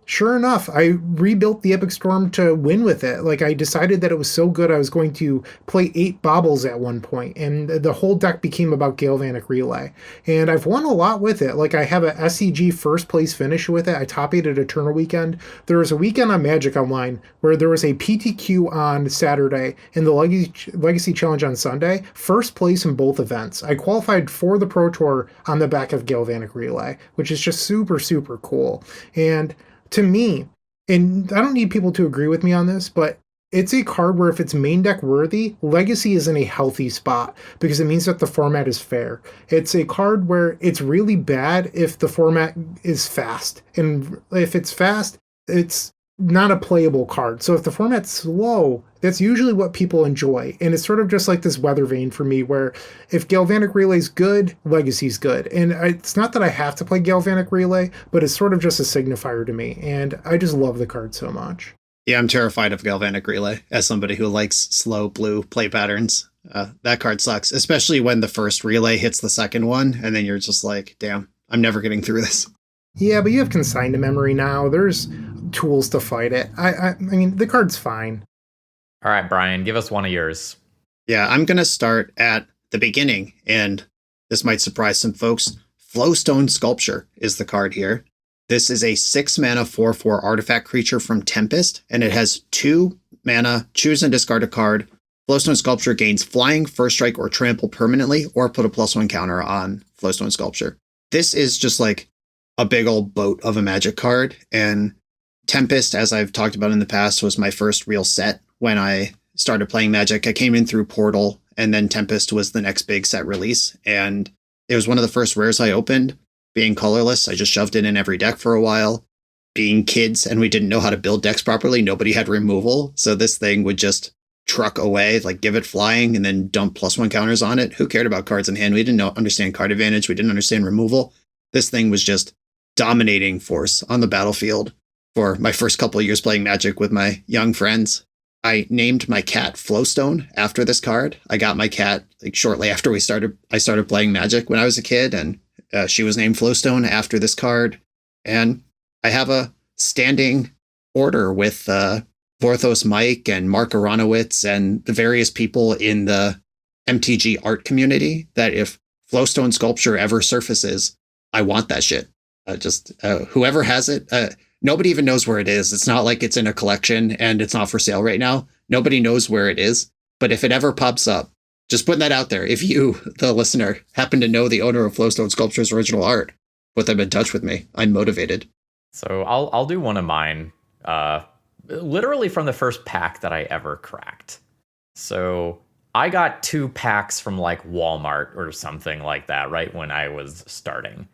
sure enough, I rebuilt the Epic Storm to win with it. I decided that it was so good I was going to play 8 baubles at one point, and the whole deck became about Galvanic Relay. And I've won a lot with it. I have a SCG first place finish with it. I top 8 at Eternal Weekend. There was a weekend on Magic Online where there was a PTQ on Saturday and the Legacy Challenge on Sunday. First place in both events. I qualified for the Pro Tour on the back of Galvanic Relay, which is just super, super cool. And to me, and I don't need people to agree with me on this, but it's a card where if it's main deck worthy, Legacy is in a healthy spot because it means that the format is fair. It's a card where it's really bad if the format is fast. And if it's fast, it's not a playable card. So if the format's slow, that's usually what people enjoy. And it's sort of just like this weather vane for me where if Galvanic Relay's good, Legacy's good. And it's not that I have to play Galvanic Relay, but it's sort of just a signifier to me. And I just love the card so much. Yeah, I'm terrified of Galvanic Relay as somebody who likes slow blue play patterns. That card sucks, especially when the first relay hits the second one. And then you're just like, damn, I'm never getting through this. Yeah, but you have consigned to memory now. There's tools to fight it. I mean, the card's fine. All right, Brian, give us one of yours. Yeah, I'm going to start at the beginning, and this might surprise some folks. Flowstone Sculpture is the card here. This is a 6 mana 4/4 artifact creature from Tempest, and it has 2 mana, choose and discard a card. Flowstone Sculpture gains flying, first strike, or trample permanently, or put a +1 counter on Flowstone Sculpture. This is just a big old boat of a Magic card, and Tempest, as I've talked about in the past, was my first real set when I started playing Magic. I came in through Portal, and then Tempest was the next big set release, and it was one of the first rares I opened. Being colorless, I just shoved it in every deck for a while. Being kids, and we didn't know how to build decks properly, nobody had removal, so this thing would just truck away, give it flying, and then dump +1 counters on it. Who cared about cards in hand? We didn't understand card advantage, we didn't understand removal. This thing was just dominating force on the battlefield for my first couple of years playing Magic with my young friends. I named my cat Flowstone after this card. I got my cat shortly after I started playing Magic when I was a kid, and she was named Flowstone after this card. And I have a standing order with Vorthos Mike and Mark Aronowitz and the various people in the MTG art community that if Flowstone Sculpture ever surfaces, I want that shit. Whoever has it, nobody even knows where it is. It's not like it's in a collection and it's not for sale right now. Nobody knows where it is. But if it ever pops up, just putting that out there. If you, the listener, happen to know the owner of Flowstone Sculpture's original art, put them in touch with me. I'm motivated. So I'll do one of mine, literally from the first pack that I ever cracked. So I got 2 packs from Walmart or something like that right when I was starting.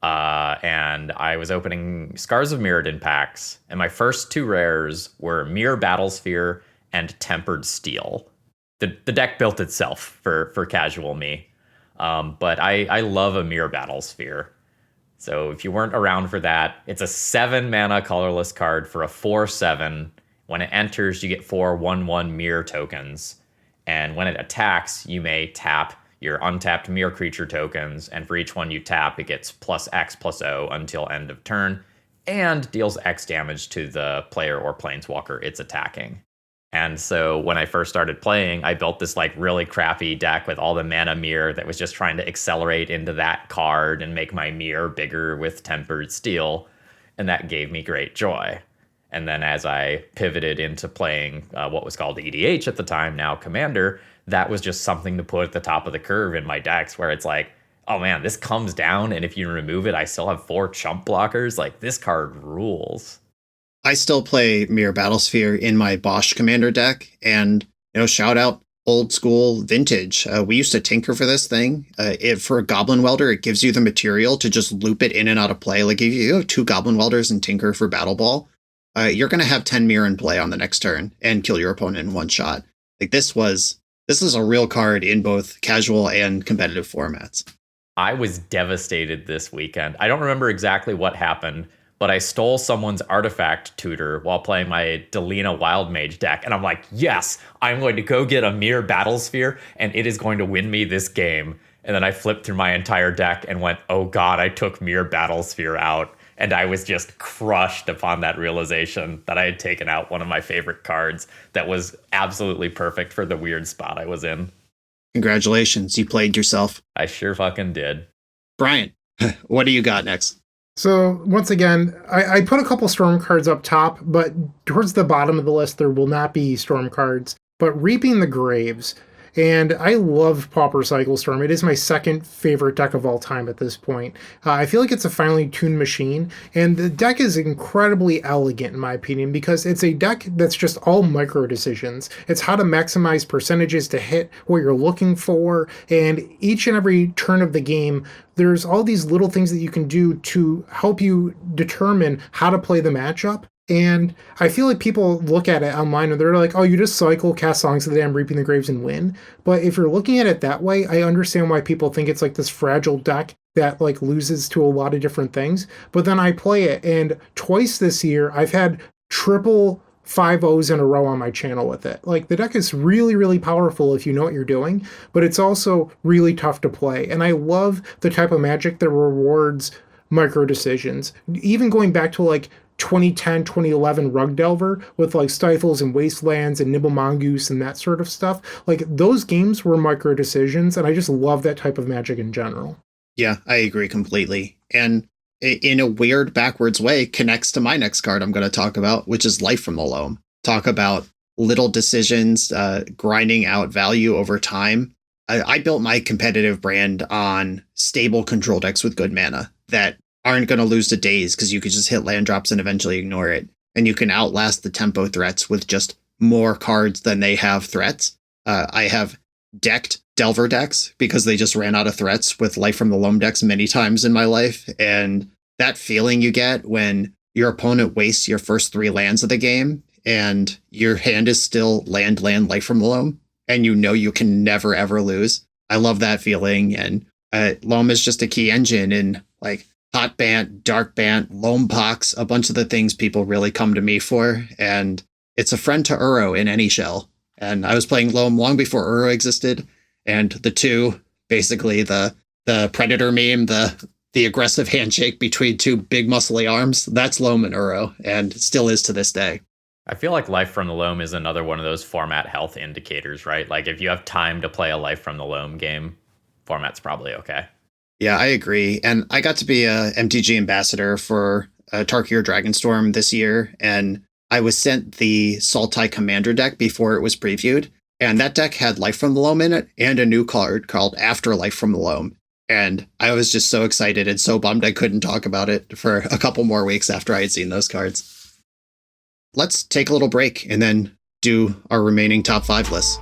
And I was opening Scars of Mirrodin packs, and my first 2 rares were Mirror Battlesphere and Tempered Steel. the deck built itself for casual me. But I love a Mirror Battle Sphere. So if you weren't around for that, it's a 7 mana colorless card for a 4/7. When it enters, you get 4 1/1 mirror tokens. And when it attacks, you may tap your untapped mirror creature tokens. And for each one you tap, it gets +X/+O until end of turn and deals X damage to the player or planeswalker it's attacking. And so when I first started playing, I built this like really crappy deck with all the mana mirror that was just trying to accelerate into that card and make my mirror bigger with tempered steel. And that gave me great joy. And then as I pivoted into playing what was called EDH at the time, now Commander, that was just something to put at the top of the curve in my decks where it's like, oh man, this comes down and if you remove it, I still have 4 chump blockers. Like this card rules. I still play Mirror Battlesphere in my Bosch Commander deck, and shout out old school vintage. We used to tinker for this thing. For a Goblin Welder, it gives you the material to just loop it in and out of play. Like if you have 2 Goblin Welders and tinker for Battle Ball, you're going to have 10 mirror in play on the next turn and kill your opponent in one shot. Like this is a real card in both casual and competitive formats. I was devastated this weekend. I don't remember exactly what happened, but I stole someone's artifact tutor while playing my Delina Wild Mage deck. And I'm like, yes, I'm going to go get a Mirror Battlesphere and it is going to win me this game. And then I flipped through my entire deck and went, oh God, I took Mirror Battlesphere out. And I was just crushed upon that realization that I had taken out one of my favorite cards that was absolutely perfect for the weird spot I was in. Congratulations, you played yourself. I sure fucking did. Brian, what do you got next? So once again, I put a couple Storm cards up top, but towards the bottom of the list, there will not be Storm cards. But Reaping the Graves, and I love Pauper Cycle Storm. It is my second favorite deck of all time at this point. I feel like it's a finely tuned machine, and the deck is incredibly elegant in my opinion because it's a deck that's just all micro decisions. It's how to maximize percentages to hit what you're looking for, and each and every turn of the game, there's all these little things that you can do to help you determine how to play the matchup. And I feel like people look at it online and they're like, oh, you just cycle, cast Songs of the Damned, Reaping the Graves, and win. But if you're looking at it that way, I understand why people think it's like this fragile deck that like loses to a lot of different things. But then I play it, and twice this year, I've had triple 5-0s in a row on my channel with it. Like the deck is really, really powerful if you know what you're doing, but it's also really tough to play. And I love the type of Magic that rewards micro decisions. Even going back to like 2010, 2011 Rug Delver with like Stifles and Wastelands and Nibble Mongoose and that sort of stuff. Like those games were micro decisions, and I just love that type of Magic in general. Yeah, I agree completely. And in a weird backwards way connects to my next card I'm going to talk about, which is Life from the Loam. Talk about little decisions, grinding out value over time. I built my competitive brand on stable control decks with good mana that aren't going to lose to Daze because you could just hit land drops and eventually ignore it. And you can outlast the tempo threats with just more cards than they have threats. I have decked Delver decks because they just ran out of threats with Life from the Loam decks many times in my life. And that feeling you get when your opponent wastes your first 3 lands of the game and your hand is still land, Life from the Loam, and you know you can never, ever lose. I love that feeling. And Loam is just a key engine in like Hot Bant, Dark Bant, Loam Pox, a bunch of the things people really come to me for. And it's a friend to Uro in any shell. And I was playing Loam long before Uro existed. And the two, basically the Predator meme, the aggressive handshake between 2 big muscly arms, that's Loam and Uro, and it still is to this day. I feel like Life from the Loam is another one of those format health indicators, right? Like if you have time to play a Life from the Loam game, format's probably okay. Yeah, I agree. And I got to be a MTG ambassador for Tarkir Dragonstorm this year, and I was sent the Sultai Commander deck before it was previewed, and that deck had Life from the Loam in it and a new card called Afterlife from the Loam. And I was just so excited and so bummed I couldn't talk about it for a couple more weeks after I had seen those cards. Let's take a little break and then do our remaining top 5 lists.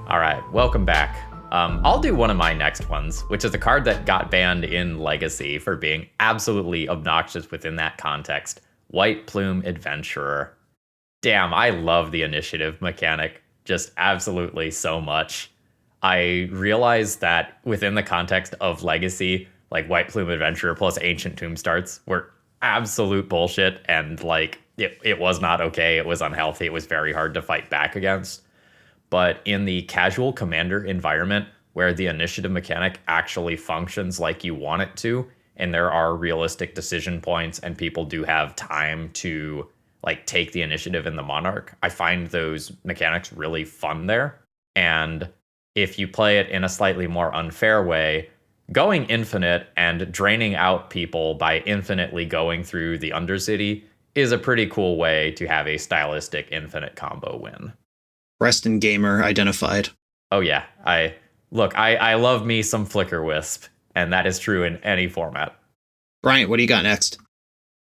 All right, welcome back. I'll do one of my next ones, which is a card that got banned in Legacy for being absolutely obnoxious within that context. White Plume Adventurer. Damn, I love the initiative mechanic just absolutely so much. I realized that within the context of Legacy, like White Plume Adventurer plus Ancient Tomb starts were absolute bullshit, and like it was not okay. It was unhealthy. It was very hard to fight back against. But in the casual commander environment where the initiative mechanic actually functions like you want it to, and there are realistic decision points and people do have time to like take the initiative in the Monarch, I find those mechanics really fun there. And if you play it in a slightly more unfair way, going infinite and draining out people by infinitely going through the Undercity is a pretty cool way to have a stylistic infinite combo win. Reston Gamer identified. Oh yeah, I love me some Flicker Wisp, and that is true in any format. Bryant, what do you got next?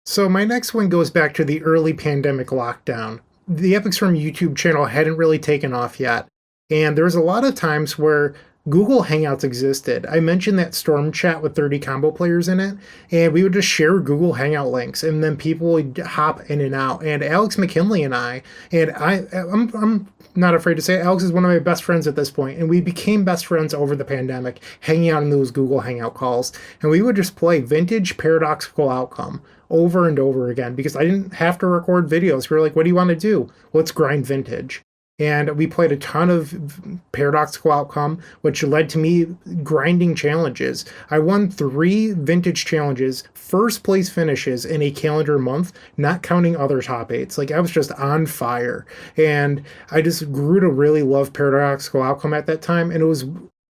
So my next one goes back to the early pandemic lockdown. The Epics from YouTube channel hadn't really taken off yet, and there was a lot of times where Google Hangouts existed. I mentioned that Storm chat with 30 combo players in it, and we would just share Google Hangout links, and then people would hop in and out. And Alex McKinley and I'm not afraid to say Alex is one of my best friends at this point, and we became best friends over the pandemic, hanging out in those Google Hangout calls. And we would just play vintage Paradoxical Outcome over and over again because I didn't have to record videos. We were like, what do you want to do? Let's grind vintage. And we played a ton of Paradoxical Outcome, which led to me grinding challenges. I won 3 vintage challenges, first place finishes in a calendar month, not counting other top 8s. Like, I was just on fire. And I just grew to really love Paradoxical Outcome at that time. And it was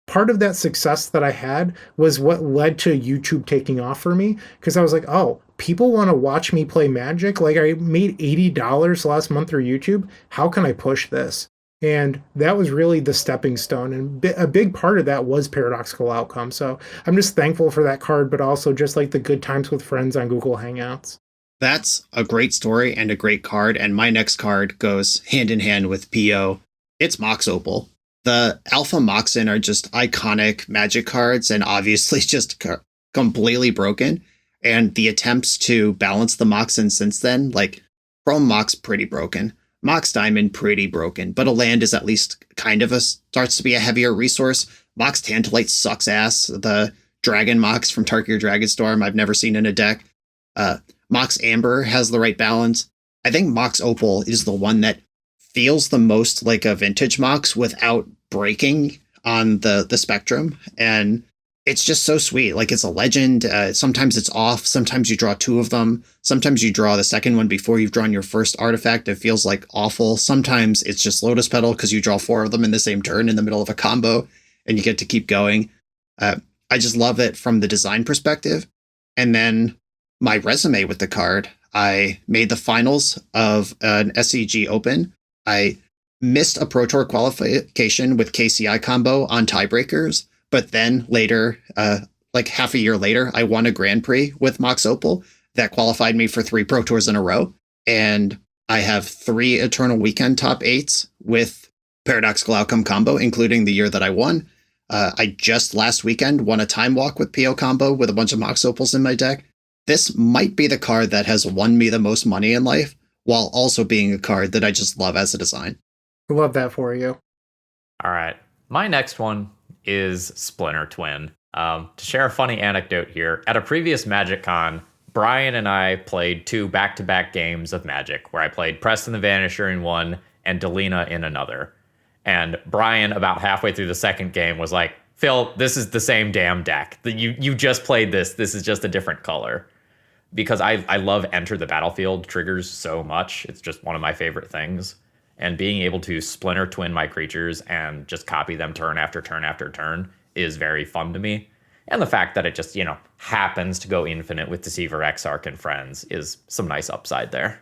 part of that success that I had was what led to YouTube taking off for me. Because I was like, oh, people want to watch me play Magic. Like, I made $80 last month through YouTube. How can I push this? And that was really the stepping stone. And a big part of that was Paradoxical Outcome. So I'm just thankful for that card, but also just like the good times with friends on Google Hangouts. That's a great story and a great card. And my next card goes hand in hand with PO. It's Mox Opal. The Alpha Moxen are just iconic Magic cards and obviously just completely broken. And the attempts to balance the Moxen since then, like Chrome Mox, pretty broken. Mox Diamond, pretty broken. But a land is at least kind of starts to be a heavier resource. Mox Tantalite sucks ass. The Dragon Mox from Tarkir Dragonstorm, I've never seen in a deck. Mox Amber has the right balance. I think Mox Opal is the one that feels the most like a vintage Mox without breaking on the spectrum. And it's just so sweet. Like, it's a legend. Sometimes it's off. Sometimes you draw 2 of them. Sometimes you draw the second one before you've drawn your first artifact. It feels like awful. Sometimes it's just Lotus Petal because you draw 4 of them in the same turn in the middle of a combo and you get to keep going. I just love it from the design perspective. And then my resume with the card, I made the finals of an SCG Open. I missed a Pro Tour qualification with KCI combo on tiebreakers. But then later, like half a year later, I won a Grand Prix with Mox Opal that qualified me for 3 Pro Tours in a row. And I have 3 Eternal Weekend top 8s with Paradoxical Outcome combo, including the year that I won. I just last weekend won a Time Walk with PO combo with a bunch of Mox Opals in my deck. This might be the card that has won me the most money in life, while also being a card that I just love as a design. I love that for you. All right. My next one is Splinter Twin. To share a funny anecdote here, at a previous Magic Con, Brian and I played 2 back-to-back games of Magic, where I played Preston the Vanisher in one and Delina in another. And Brian, about halfway through the second game, was like, Phil, this is the same damn deck. You just played this. This is just a different color. Because I love Enter the Battlefield triggers so much. It's just one of my favorite things. And being able to Splinter Twin my creatures and just copy them turn after turn after turn is very fun to me. And the fact that it just, happens to go infinite with Deceiver, Exarch, and Friends is some nice upside there.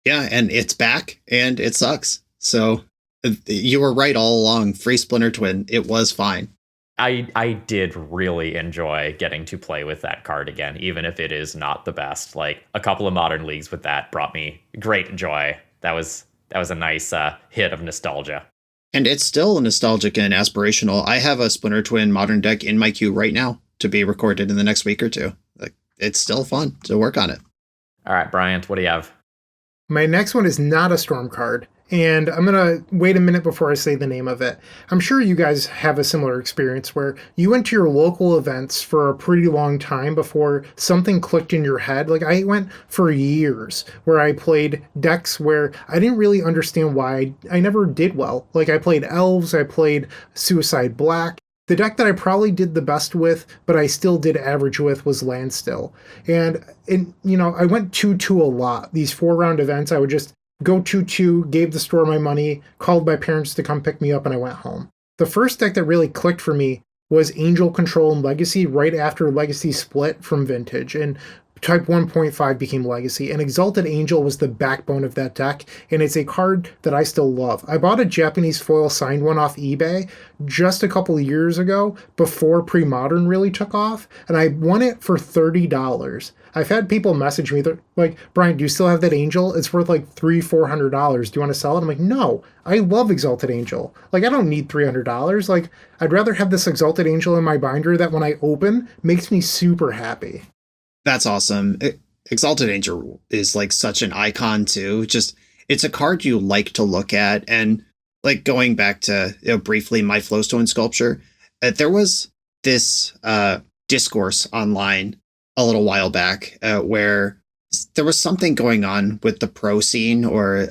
Yeah, and it's back, and it sucks. So you were right all along. Free Splinter Twin, it was fine. I did really enjoy getting to play with that card again, even if it is not the best. Like, a couple of Modern Leagues with that brought me great joy. That was a nice hit of nostalgia. And it's still nostalgic and aspirational. I have a Splinter Twin modern deck in my queue right now to be recorded in the next week or two. Like, it's still fun to work on it. All right, Bryant, what do you have? My next one is not a Storm card, and I'm going to wait a minute before I say the name of it. I'm sure you guys have a similar experience where you went to your local events for a pretty long time before something clicked in your head. Like, I went for years where I played decks where I didn't really understand why I never did well. Like, I played Elves, I played Suicide Black. The deck that I probably did the best with, but I still did average with, was Landstill. And I went 2-2 a lot. These 4-round events, I would just go 2-2, gave the store my money, called my parents to come pick me up, and I went home. The first deck that really clicked for me was Angel Control and Legacy right after Legacy split from Vintage. And Type 1.5 became Legacy, and Exalted Angel was the backbone of that deck, and it's a card that I still love. I bought a Japanese foil signed one off eBay just a couple of years ago, before Pre-Modern really took off, and I won it for $30. I've had people message me, they're like, Brian, do you still have that Angel? It's worth like $300-$400. Do you want to sell it? I'm like, no, I love Exalted Angel. Like, I don't need $300. Like, I'd rather have this Exalted Angel in my binder that when I open makes me super happy. That's awesome. Exalted Angel is like such an icon too. Just, it's a card you like to look at. And like going back to briefly my Flowstone sculpture, there was this discourse online a little while back where there was something going on with the pro scene or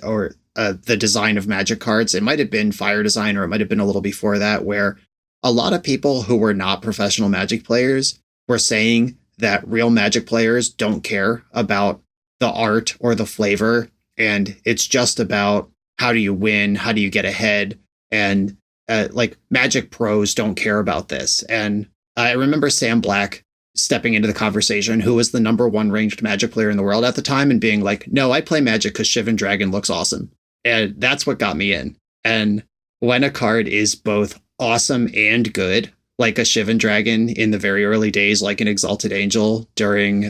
the design of Magic cards. It might have been Fire Design, or it might have been a little before that, where a lot of people who were not professional Magic players were saying that real Magic players don't care about the art or the flavor, and it's just about how do you win, how do you get ahead, and like Magic pros don't care about this. And I remember Sam Black stepping into the conversation, who was the #1 ranged Magic player in the world at the time, and being like, no, I play Magic because Shivan Dragon looks awesome. And that's what got me in. And when a card is both awesome and good, like a Shivan Dragon in the very early days, like an Exalted Angel during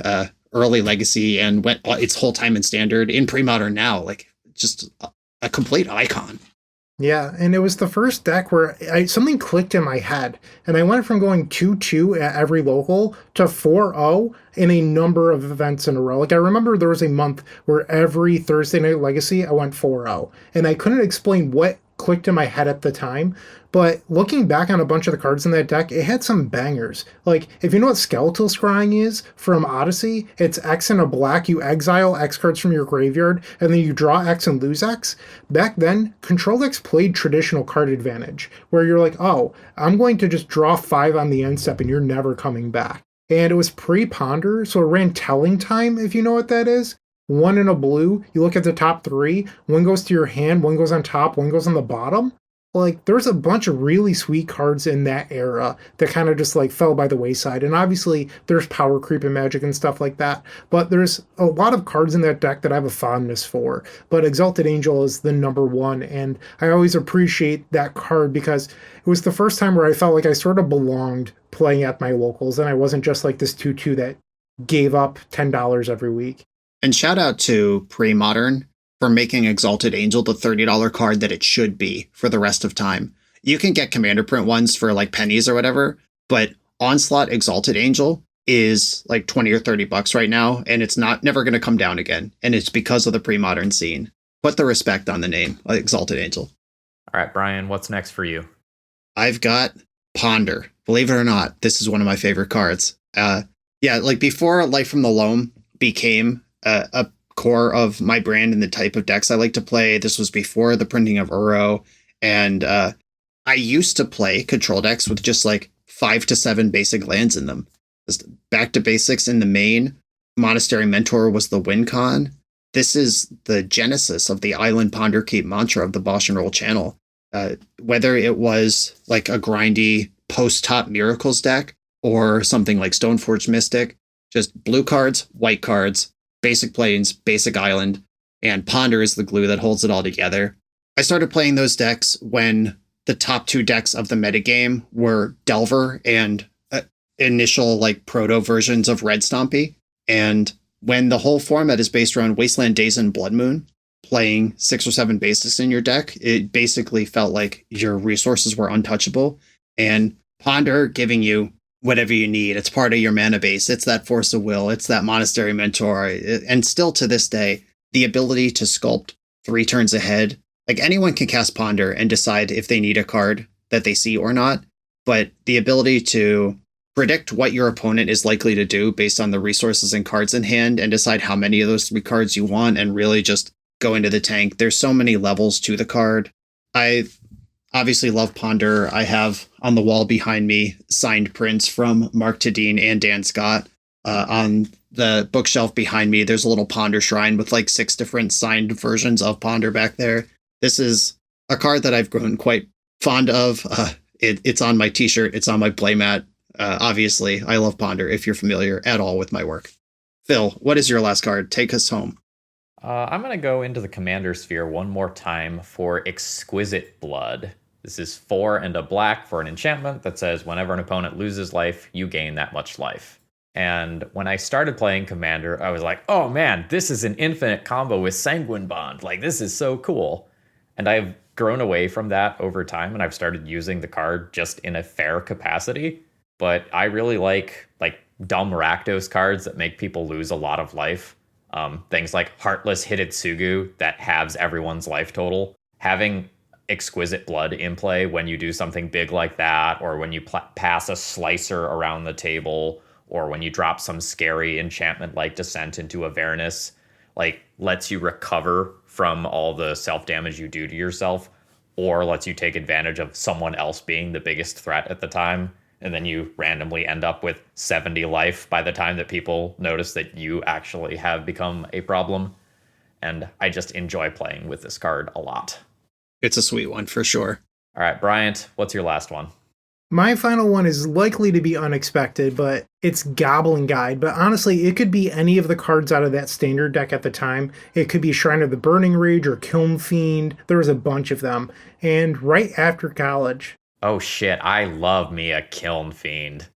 early Legacy, and went its whole time in Standard, in Pre-Modern now, like just a complete icon. Yeah, and it was the first deck where something clicked in my head, and I went from going 2-2 at every local to 4-0 in a number of events in a row. Like, I remember there was a month where every Thursday Night Legacy I went 4-0, and I couldn't explain what clicked in my head at the time, but looking back on a bunch of the cards in that deck, it had some bangers. Like, if you know what Skeletal Scrying is from Odyssey, it's X and a black, you exile X cards from your graveyard, and then you draw X and lose X. Back then, Control decks played traditional card advantage, where you're like, oh, I'm going to just draw 5 on the end step and you're never coming back. And it was pre-Ponder, so it ran Telling Time, if you know what that is. 1 in a blue, you look at the top 3, 1 goes to your hand, 1 goes on top, 1 goes on the bottom. Like, there's a bunch of really sweet cards in that era that kind of just like fell by the wayside. And obviously there's power creep in Magic and stuff like that, but there's a lot of cards in that deck that I have a fondness for. But Exalted Angel is the #1, and I always appreciate that card because it was the first time where I felt like I sort of belonged playing at my locals, and I wasn't just like this 2-2 that gave up $10 every week. And shout out to Pre-Modern for making Exalted Angel the $30 card that it should be for the rest of time. You can get Commander Print ones for like pennies or whatever, but Onslaught Exalted Angel is like 20 or 30 bucks right now, and it's never going to come down again. And it's because of the Pre-Modern scene. Put the respect on the name, Exalted Angel. All right, Brian, what's next for you? I've got Ponder. Believe it or not, this is one of my favorite cards. Like before Life from the Loam became a core of my brand and the type of decks I like to play. This was before the printing of Uro, and I used to play control decks with just like 5 to 7 basic lands in them. Just back to basics in the main. Monastery Mentor was the win con. This is the genesis of the Island Ponder Keep mantra of the Bosch and Roll channel. Whether it was like a grindy post-top Miracles deck or something like Stoneforge Mystic, just blue cards, white cards, basic plains, basic island, and Ponder is the glue that holds it all together. I started playing those decks when the top 2 decks of the metagame were Delver and initial like proto versions of Red Stompy. And when the whole format is based around Wasteland Days and Blood Moon, playing 6 or 7 basics in your deck, it basically felt like your resources were untouchable. And Ponder giving you whatever you need. It's part of your mana base. It's that Force of Will. It's that Monastery Mentor. And still to this day, the ability to sculpt 3 turns ahead. Like anyone can cast Ponder and decide if they need a card that they see or not. But the ability to predict what your opponent is likely to do based on the resources and cards in hand and decide how many of those 3 cards you want and really just go into the tank. There's so many levels to the card. I obviously love Ponder. I have on the wall behind me signed prints from Mark Tadine and Dan Scott. On the bookshelf behind me, there's a little Ponder shrine with like 6 different signed versions of Ponder back there. This is a card that I've grown quite fond of. It's on my t-shirt. It's on my playmat. Obviously, I love Ponder if you're familiar at all with my work. Phil, what is your last card? Take us home. I'm going to go into the Commander Sphere one more time for Exquisite Blood. This is 4 and a black for an enchantment that says whenever an opponent loses life, you gain that much life. And when I started playing Commander, I was like, oh man, this is an infinite combo with Sanguine Bond. Like, this is so cool. And I've grown away from that over time, and I've started using the card just in a fair capacity. But I really like dumb Rakdos cards that make people lose a lot of life. Things like Heartless Hidetsugu that halves everyone's life total. Having Exquisite Blood in play when you do something big like that, or when you pass a slicer around the table, or when you drop some scary enchantment like Descent into Avernus, like lets you recover from all the self-damage you do to yourself, or lets you take advantage of someone else being the biggest threat at the time. And then you randomly end up with 70 life by the time that people notice that you actually have become a problem. And I just enjoy playing with this card a lot. It's a sweet one for sure. All right, Bryant, what's your last one? My final one is likely to be unexpected, but it's Goblin Guide. But honestly, it could be any of the cards out of that standard deck at the time. It could be Shrine of the Burning Rage or Kiln Fiend. There was a bunch of them. And right after college... Oh shit, I love me a Kiln Fiend.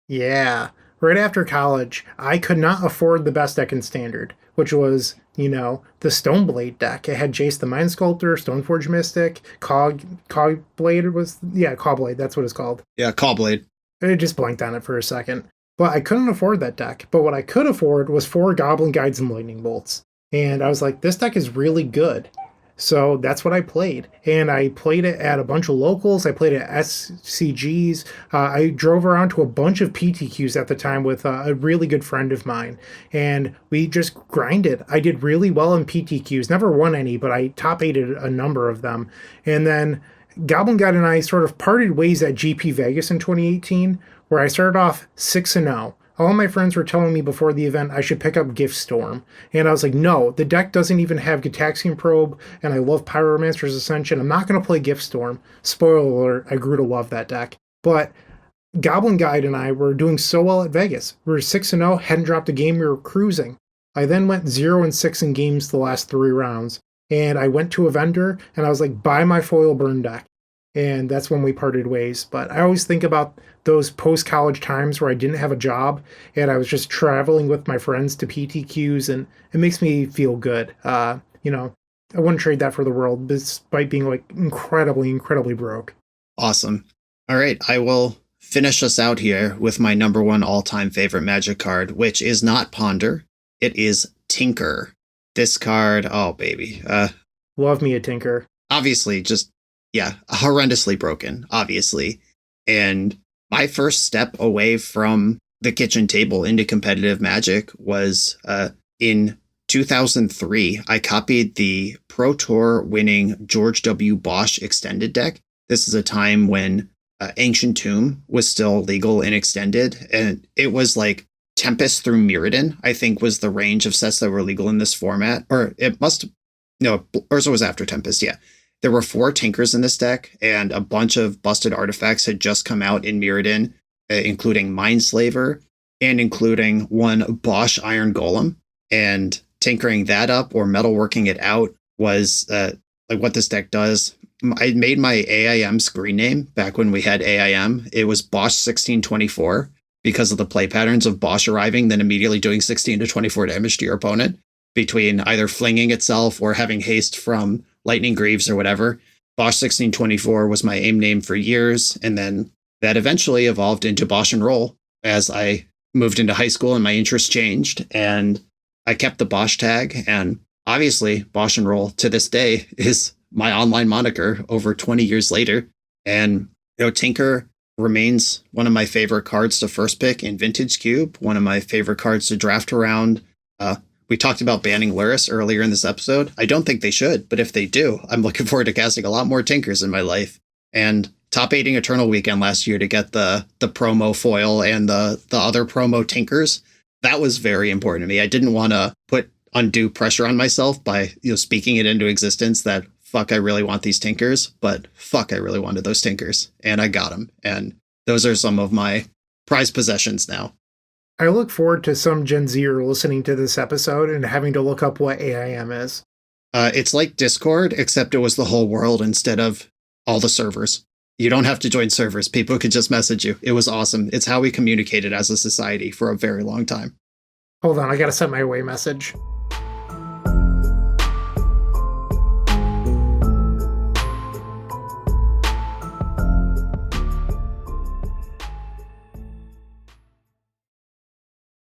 Yeah. Right after college, I could not afford the best deck in Standard, which was, the Stoneblade deck. It had Jace the Mind Sculptor, Stoneforge Mystic, Cogblade was... Yeah, Cogblade, that's what it's called. Yeah, Cogblade. I just blanked on it for a second. But I couldn't afford that deck. But what I could afford was 4 Goblin Guides and Lightning Bolts. And I was like, this deck is really good. So that's what I played. And I played it at a bunch of locals. I played it at SCGs. I drove around to a bunch of PTQs at the time with a really good friend of mine. And we just grinded. I did really well in PTQs. Never won any, but I top-8'd a number of them. And then Goblin Guide and I sort of parted ways at GP Vegas in 2018, where I started off 6-0. All my friends were telling me before the event I should pick up Gift Storm. And I was like, no, the deck doesn't even have Gitaxian Probe, and I love Pyromancer's Ascension. I'm not going to play Gift Storm. Spoiler alert, I grew to love that deck. But Goblin Guide and I were doing so well at Vegas. We were 6-0, hadn't dropped a game, we were cruising. I then went 0-6 in games the last 3 rounds. And I went to a vendor, and I was like, buy my foil burn deck. And that's when we parted ways. But I always think about those post-college times where I didn't have a job and I was just traveling with my friends to PTQs, and it makes me feel good. I wouldn't trade that for the world, despite being like incredibly broke. Awesome. All right, I will finish us out here with my number 1 all-time favorite Magic card, which is not Ponder. It is Tinker. This card, oh baby. Love me a Tinker. Obviously, just, yeah, horrendously broken, obviously. And my first step away from the kitchen table into competitive Magic was in 2003. I copied the Pro Tour winning George W. Bosch extended deck. This is a time when Ancient Tomb was still legal and extended. And it was like Tempest through Mirrodin, I think, was the range of sets that were legal in this format. Or it must... No, Urza was after Tempest, yeah. There were 4 Tinkers in this deck, and a bunch of busted artifacts had just come out in Mirrodin, including Mindslaver, and including 1 Bosch Iron Golem. And tinkering that up or metalworking it out was like what this deck does. I made my AIM screen name back when we had AIM. It was Bosch 1624 because of the play patterns of Bosch arriving, then immediately doing 16 to 24 damage to your opponent. between either flinging itself or having haste from lightning greaves or whatever. Bosch 1624 was my aim name for years, and then that eventually evolved into Bosch and Roll as I moved into high school and my interests changed, and I kept the Bosch tag. And obviously, Bosch and Roll to this day is my online moniker over 20 years later. And Tinker remains one of my favorite cards to first pick in Vintage Cube, one of my favorite cards to draft around. We talked about banning Luris earlier in this episode. I don't think they should, but if they do, I'm looking forward to casting a lot more Tinkers in my life. And top 8ing Eternal Weekend last year to get the promo foil and the other promo Tinkers, that was very important to me. I didn't want to put undue pressure on myself by speaking it into existence that fuck, I really want these Tinkers, but fuck, I really wanted those Tinkers, and I got them. And those are some of my prized possessions now. I look forward to some Gen Zer listening to this episode and having to look up what AIM is. It's like Discord, except it was the whole world instead of all the servers. You don't have to join servers. People could just message you. It was awesome. It's how we communicated as a society for a very long time. Hold on, I gotta set my away message.